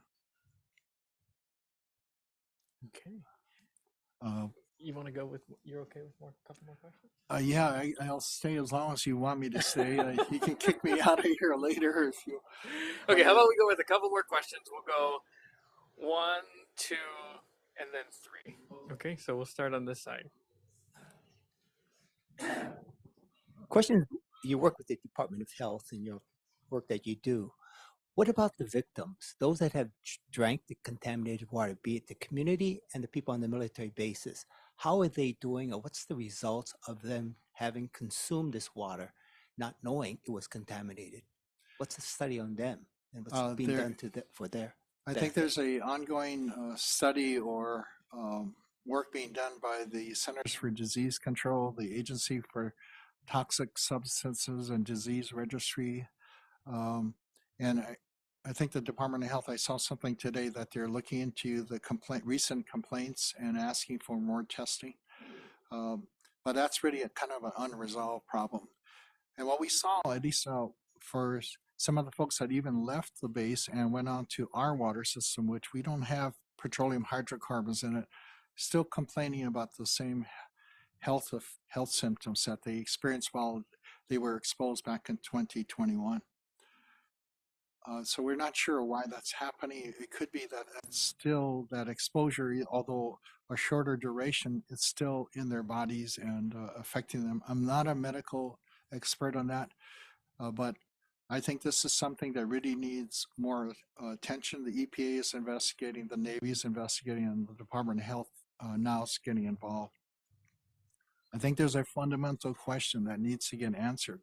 Okay. You want to go with, you're okay with couple more questions? Yeah, I'll stay as long as you want me to stay. You can kick me out of here later if you. Okay, how about we go with a couple more questions? We'll go 1, 2, and then 3. Okay, so we'll start on this side. Question: you work with the Department of Health in your work that you do. What about the victims, those that have drank the contaminated water, be it the community and the people on the military bases? How are they doing, or what's the results of them having consumed this water, not knowing it was contaminated? What's the study on them, and what's being done for their I think there's a ongoing study or work being done by the Centers for Disease Control, the Agency for Toxic Substances and Disease Registry. And I think the Department of Health, I saw something today that they're looking into the recent complaints and asking for more testing. But that's really a kind of an unresolved problem. And what we saw, at least for some of the folks that even left the base and went on to our water system, which we don't have petroleum hydrocarbons in it, still complaining about the same health symptoms that they experienced while they were exposed back in 2021. So we're not sure why that's happening. It could be that it's still that exposure, although a shorter duration, it's still in their bodies and affecting them. I'm not a medical expert on that, but I think this is something that really needs more attention. The EPA is investigating, the Navy is investigating, and the Department of Health now is getting involved. I think there's a fundamental question that needs to get answered.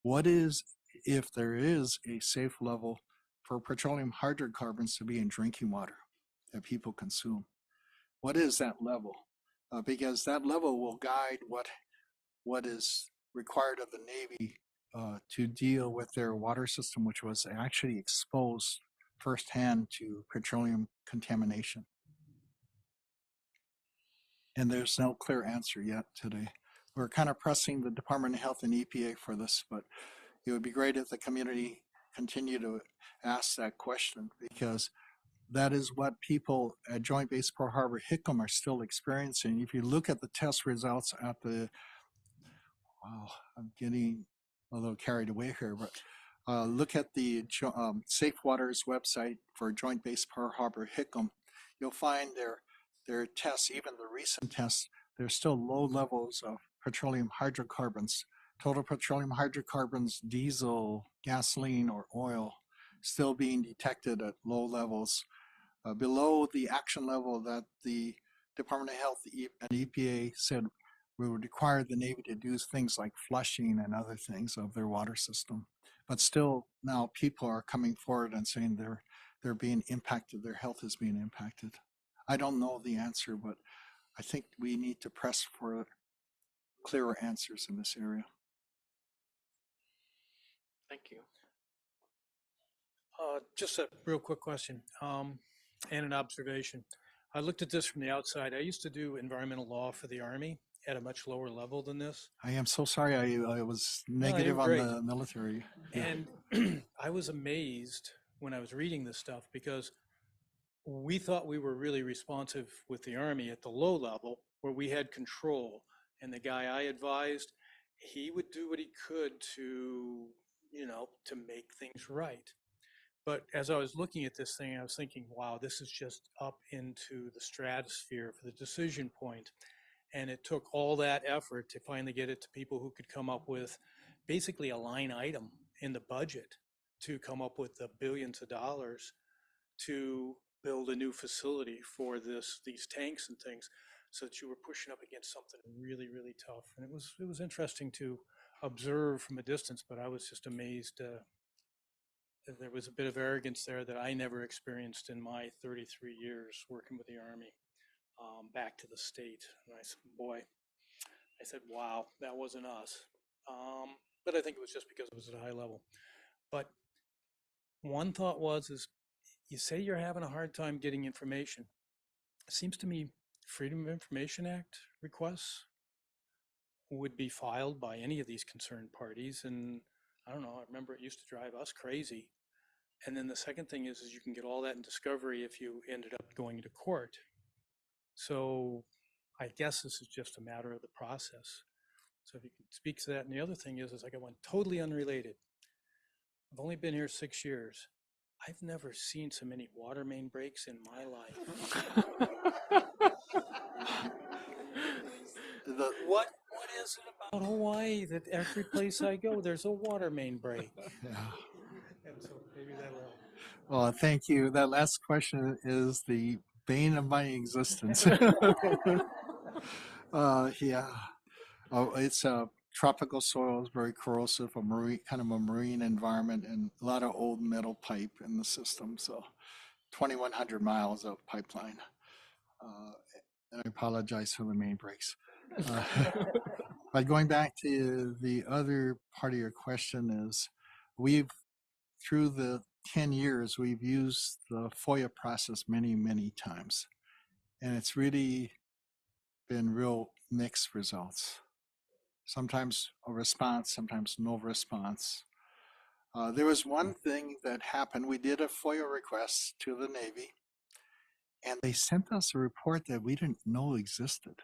What is, if there is a safe level for petroleum hydrocarbons to be in drinking water that people consume? What is that level? Because that level will guide what is required of the Navy to deal with their water system, which was actually exposed firsthand to petroleum contamination. And there's no clear answer yet today. We're kind of pressing the Department of Health and EPA for this, but it would be great if the community continue to ask that question, because that is what people at Joint Base Pearl Harbor Hickam are still experiencing. If you look at the test results at the, wow, I'm getting a little carried away here, but look at the Safe Waters website for Joint Base Pearl Harbor Hickam. You'll find their tests, even the recent tests, there's still low levels of petroleum hydrocarbons, total petroleum hydrocarbons, diesel, gasoline, or oil, still being detected at low levels, below the action level that the Department of Health and EPA said we would require the Navy to do things like flushing and other things of their water system. But still, now people are coming forward and saying they're being impacted, their health is being impacted. I don't know the answer, but I think we need to press for clearer answers in this area. Thank you. Just a real quick question and an observation. I looked at this from the outside. I used to do environmental law for the Army, at a much lower level than this. I am so sorry. I was No, you're negative on great. the military. Yeah. And I was amazed when I was reading this stuff because we thought we were really responsive with the Army at the low level where we had control. And the guy I advised, he would do what he could to, to make things right. But as I was looking at this thing, I was thinking, wow, this is just up into the stratosphere for the decision point. And it took all that effort to finally get it to people who could come up with basically a line item in the budget to come up with the billions of dollars to build a new facility for these tanks and things, so that you were pushing up against something really, really tough. And it was interesting to observe from a distance, but I was just amazed. There was a bit of arrogance there that I never experienced in my 33 years working with the Army back to the state. And I said, wow, that wasn't us. But I think it was just because it was at a high level. But one thought is you say you're having a hard time getting information. It seems to me Freedom of Information Act requests would be filed by any of these concerned parties. And I don't know, I remember it used to drive us crazy. And then the second thing is you can get all that in discovery if you ended up going to court. So I guess this is just a matter of the process. So if you can speak to that. And the other thing is I got one totally unrelated. I've only been here 6 years. I've never seen so many water main breaks in my life. What is it about Hawaii that every place I go, there's a water main break? Yeah. And so maybe that'll help. Well, thank you. That last question is the bane of my existence. Yeah. Oh, it's tropical soils, very corrosive, a marine environment, and a lot of old metal pipe in the system. So 2,100 miles of pipeline. And I apologize for the main breaks. But going back to the other part of your question is, through the 10 years, we've used the FOIA process many, many times. And it's really been real mixed results. Sometimes a response, sometimes no response. There was one thing that happened. We did a FOIA request to the Navy, and they sent us a report that we didn't know existed.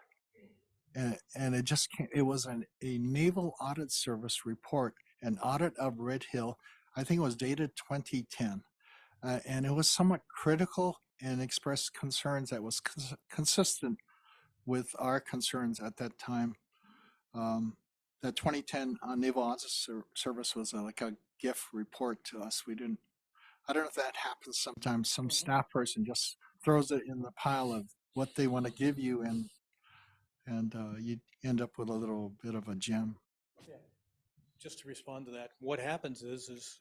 And it just came, it was a Naval Audit Service report, an audit of Red Hill. I think it was dated 2010. And it was somewhat critical and expressed concerns that was consistent with our concerns at that time. The 2010 Naval Audit Service was like a gift report to us. I don't know if that happens sometimes. Some staff person just throws it in the pile of what they want to give you, and you end up with a little bit of a gem. Yeah. Just to respond to that, what happens is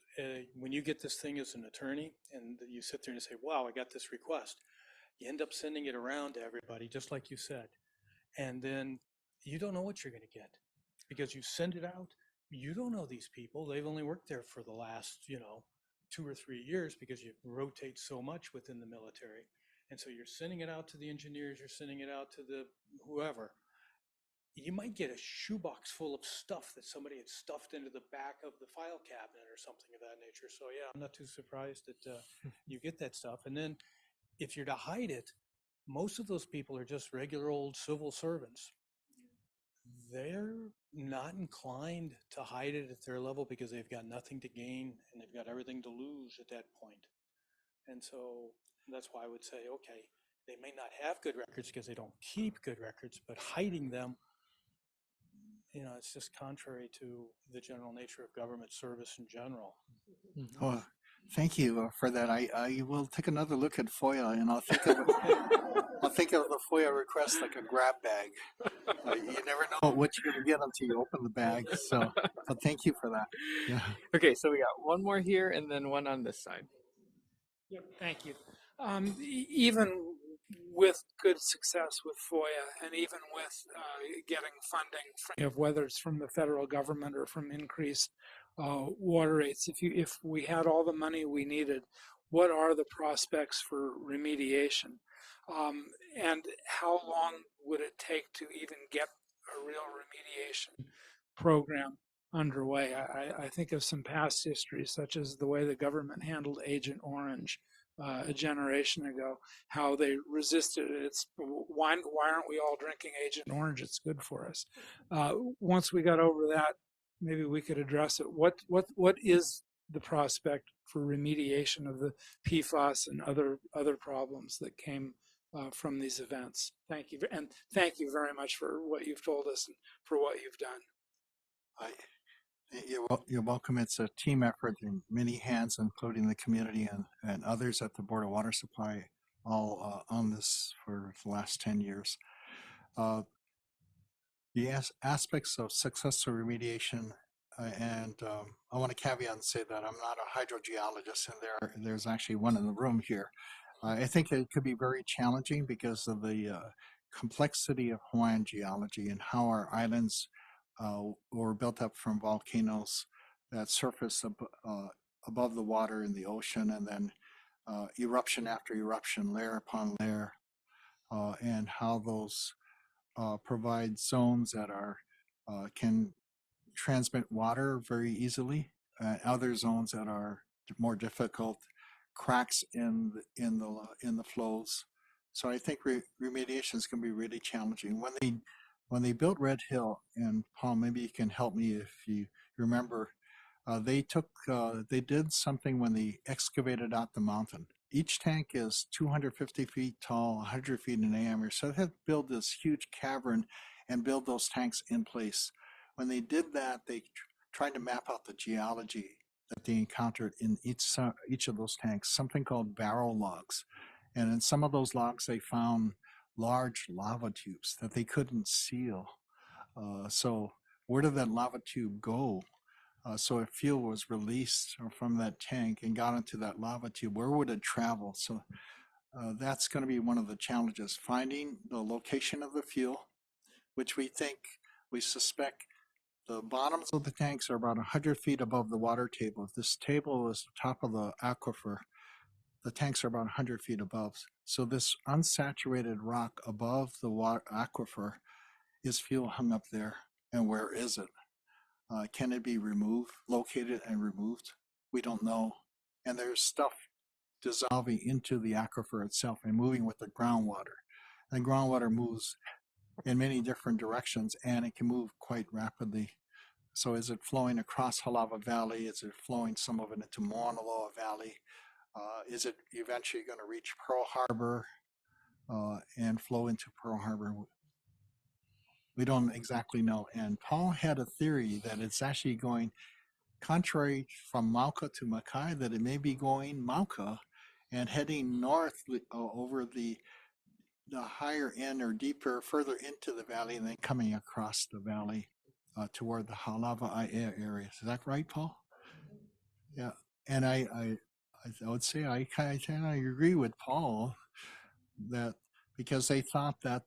when you get this thing as an attorney and you sit there and say, wow, I got this request, you end up sending it around to everybody, just like you said. And then you don't know what you're going to get because you send it out. You don't know these people. They've only worked there for the last, 2 or 3 years because you rotate so much within the military. And so you're sending it out to the engineers, you're sending it out to the whoever. You might get a shoebox full of stuff that somebody had stuffed into the back of the file cabinet or something of that nature. So yeah, I'm not too surprised that you get that stuff. And then if you're to hide it, most of those people are just regular old civil servants. They're not inclined to hide it at their level because they've got nothing to gain and they've got everything to lose at that point. And so that's why I would say, okay, they may not have good records because they don't keep good records, but hiding them, it's just contrary to the general nature of government service in general. Oh, thank you for that. I will take another look at FOIA, and I'll think of the FOIA request like a grab bag. You never know what you're going to get until you open the bag. So thank you for that. Yeah. Okay, so we got one more here and then one on this side. Yep, thank you. Even with good success with FOIA and even with getting funding, whether it's from the federal government or from increased water rates, if we had all the money we needed, what are the prospects for remediation? And how long would it take to even get a real remediation program underway. I think of some past history, such as the way the government handled Agent Orange a generation ago, how they resisted it. It's why aren't we all drinking Agent Orange? It's good for us. Once we got over that, maybe we could address it. What is the prospect for remediation of the PFAS and other problems that came from these events? Thank you, and thank you very much for what you've told us and for what you've done. You're welcome. It's a team effort in many hands, including the community and others at the Board of Water Supply, all on this for the last 10 years. The aspects of successful remediation, and I want to caveat and say that I'm not a hydrogeologist, and there's actually one in the room here. I think it could be very challenging because of the complexity of Hawaiian geology and how our islands were built up from volcanoes that surface above the water in the ocean, and then eruption after eruption, layer upon layer, and how those provide zones that are can transmit water very easily, other zones that are more difficult, cracks in the flows. So I think remediation is going to be really challenging. When they built Red Hill, and Paul, maybe you can help me if you remember, they did something when they excavated out the mountain. Each tank is 250 feet tall, 100 feet in diameter. So they had to build this huge cavern and build those tanks in place. When they did that, they tried to map out the geology that they encountered in each of those tanks, something called barrel logs. And in some of those logs, they found large lava tubes that they couldn't seal. So where did that lava tube go? So if fuel was released from that tank and got into that lava tube, where would it travel? So that's going to be one of the challenges, finding the location of the fuel, which we suspect the bottoms of the tanks are about 100 feet above the water table. If this table is the top of the aquifer, the tanks are about 100 feet above. So this unsaturated rock above the water aquifer, is fuel hung up there? And where is it? Can it be removed, located and removed? We don't know. And there's stuff dissolving into the aquifer itself and moving with the groundwater. And groundwater moves in many different directions, and it can move quite rapidly. So is it flowing across Halawa Valley? Is it flowing some of it into Mauna Loa Valley? Is it eventually going to reach Pearl Harbor and flow into Pearl Harbor? We don't exactly know. And Paul had a theory that it's actually going contrary from Mauka to Makai, that it may be going Mauka and heading north over the higher end or deeper, further into the valley, and then coming across the valley toward the Halawa area. Is that right, Paul? Yeah. And I would say I kind of agree with Paul that because they thought that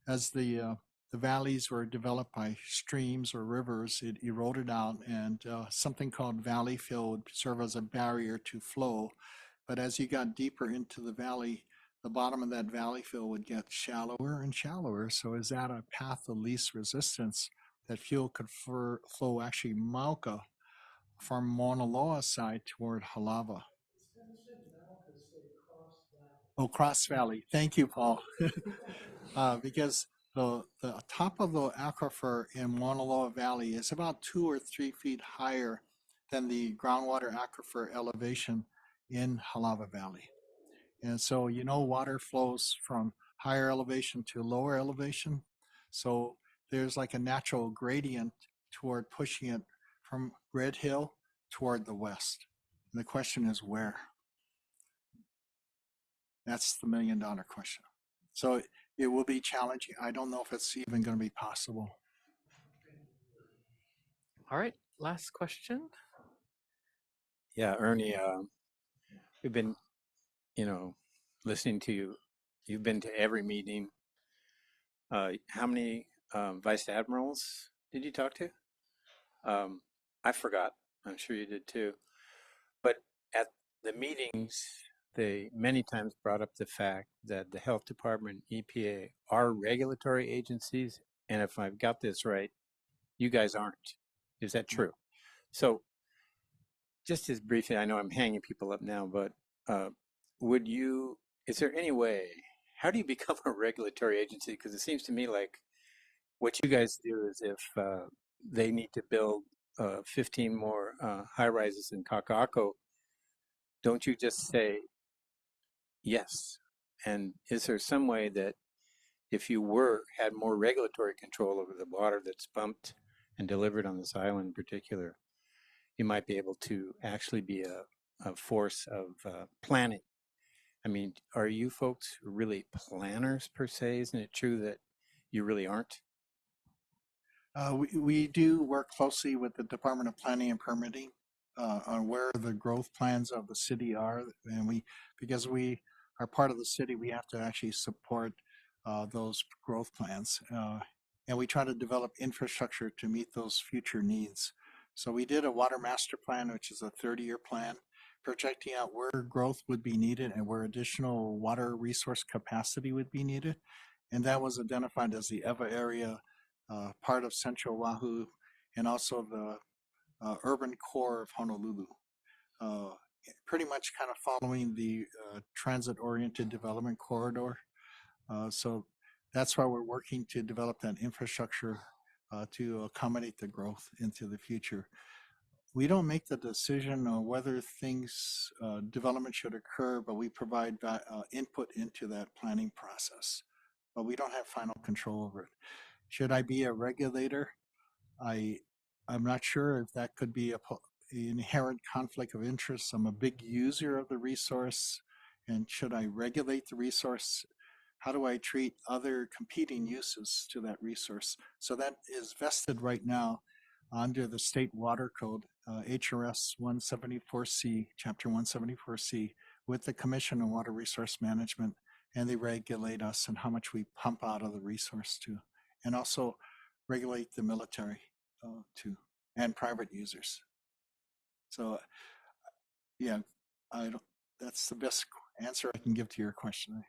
as the valleys were developed by streams or rivers, it eroded out, and something called valley fill would serve as a barrier to flow. But as you got deeper into the valley, the bottom of that valley fill would get shallower and shallower. So is that a path of least resistance that fuel could flow actually Mauka from Mauna Loa side toward Halawa? Oh, Cross Valley. Thank you, Paul. Because the top of the aquifer in Mauna Loa Valley is about 2 or 3 feet higher than the groundwater aquifer elevation in Halawa Valley. And so, water flows from higher elevation to lower elevation. So there's like a natural gradient toward pushing it from Red Hill toward the west. And the question is where? That's the $1 million question. So it will be challenging. I don't know if it's even going to be possible. All right, last question. Yeah, Ernie, we've been, listening to you. You've been to every meeting. How many vice admirals did you talk to? I forgot. I'm sure you did too. But at the meetings, they many times brought up the fact that the health department, EPA, are regulatory agencies and if I've got this right, you guys aren't. Is that true? So just as briefly, I know I'm hanging people up now, but is there any way, how do you become a regulatory agency? Because it seems to me like what you guys do is if they need to build 15 more high rises in Kaka'ako, don't you just say yes? And is there some way that if you had more regulatory control over the water that's pumped and delivered on this island in particular, you might be able to actually be a force of planning? I mean, are you folks really planners per se? Isn't it true that you really aren't? We do work closely with the Department of Planning and Permitting on where the growth plans of the city are, and because we are part of the city, we have to actually support those growth plans, and we try to develop infrastructure to meet those future needs. So we did a water master plan, which is a 30-year plan, projecting out where growth would be needed and where additional water resource capacity would be needed, and that was identified as the Ewa area, part of Central Oahu, and also the urban core of Honolulu. Pretty much kind of following the transit-oriented development corridor. So that's why we're working to develop that infrastructure to accommodate the growth into the future. We don't make the decision on whether development should occur, but we provide input into that planning process. But we don't have final control over it. Should I be a regulator? I'm not sure if that could be an inherent conflict of interest. I'm a big user of the resource, and should I regulate the resource? How do I treat other competing uses to that resource? So that is vested right now under the State Water Code, HRS 174C, Chapter 174C, with the Commission on Water Resource Management, and they regulate us and how much we pump out of the resource too, and also regulate the military too, and private users. So, yeah, that's the best answer I can give to your question.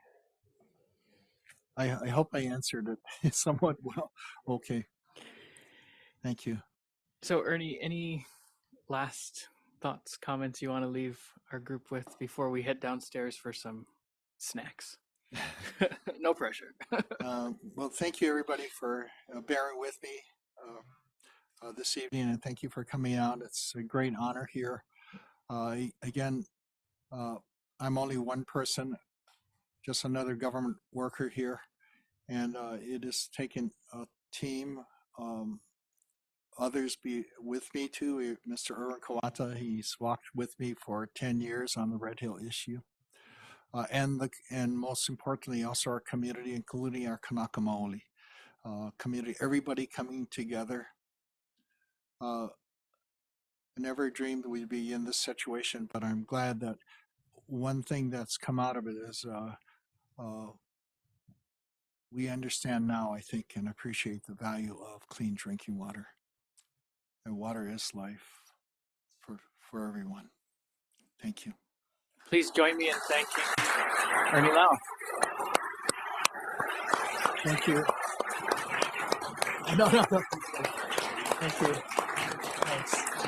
I hope I answered it somewhat well. Okay. Thank you. So Ernie, any last thoughts, comments you want to leave our group with before we head downstairs for some snacks? No pressure. Well, thank you everybody for bearing with me this evening, and thank you for coming out. It's a great honor here. Again, I'm only one person, just another government worker here, and it has taken a team. Others be with me too. Mr. Erwin Kawata, he's walked with me for 10 years on the Red Hill issue. And most importantly, also our community, including our Kanaka Maoli community, everybody coming together. I never dreamed we'd be in this situation, but I'm glad that one thing that's come out of it is we understand now, I think, and appreciate the value of clean drinking water. And water is life for everyone. Thank you. Please join me in thanking Ernie Lau. Thank you. No. Thank you. Thanks.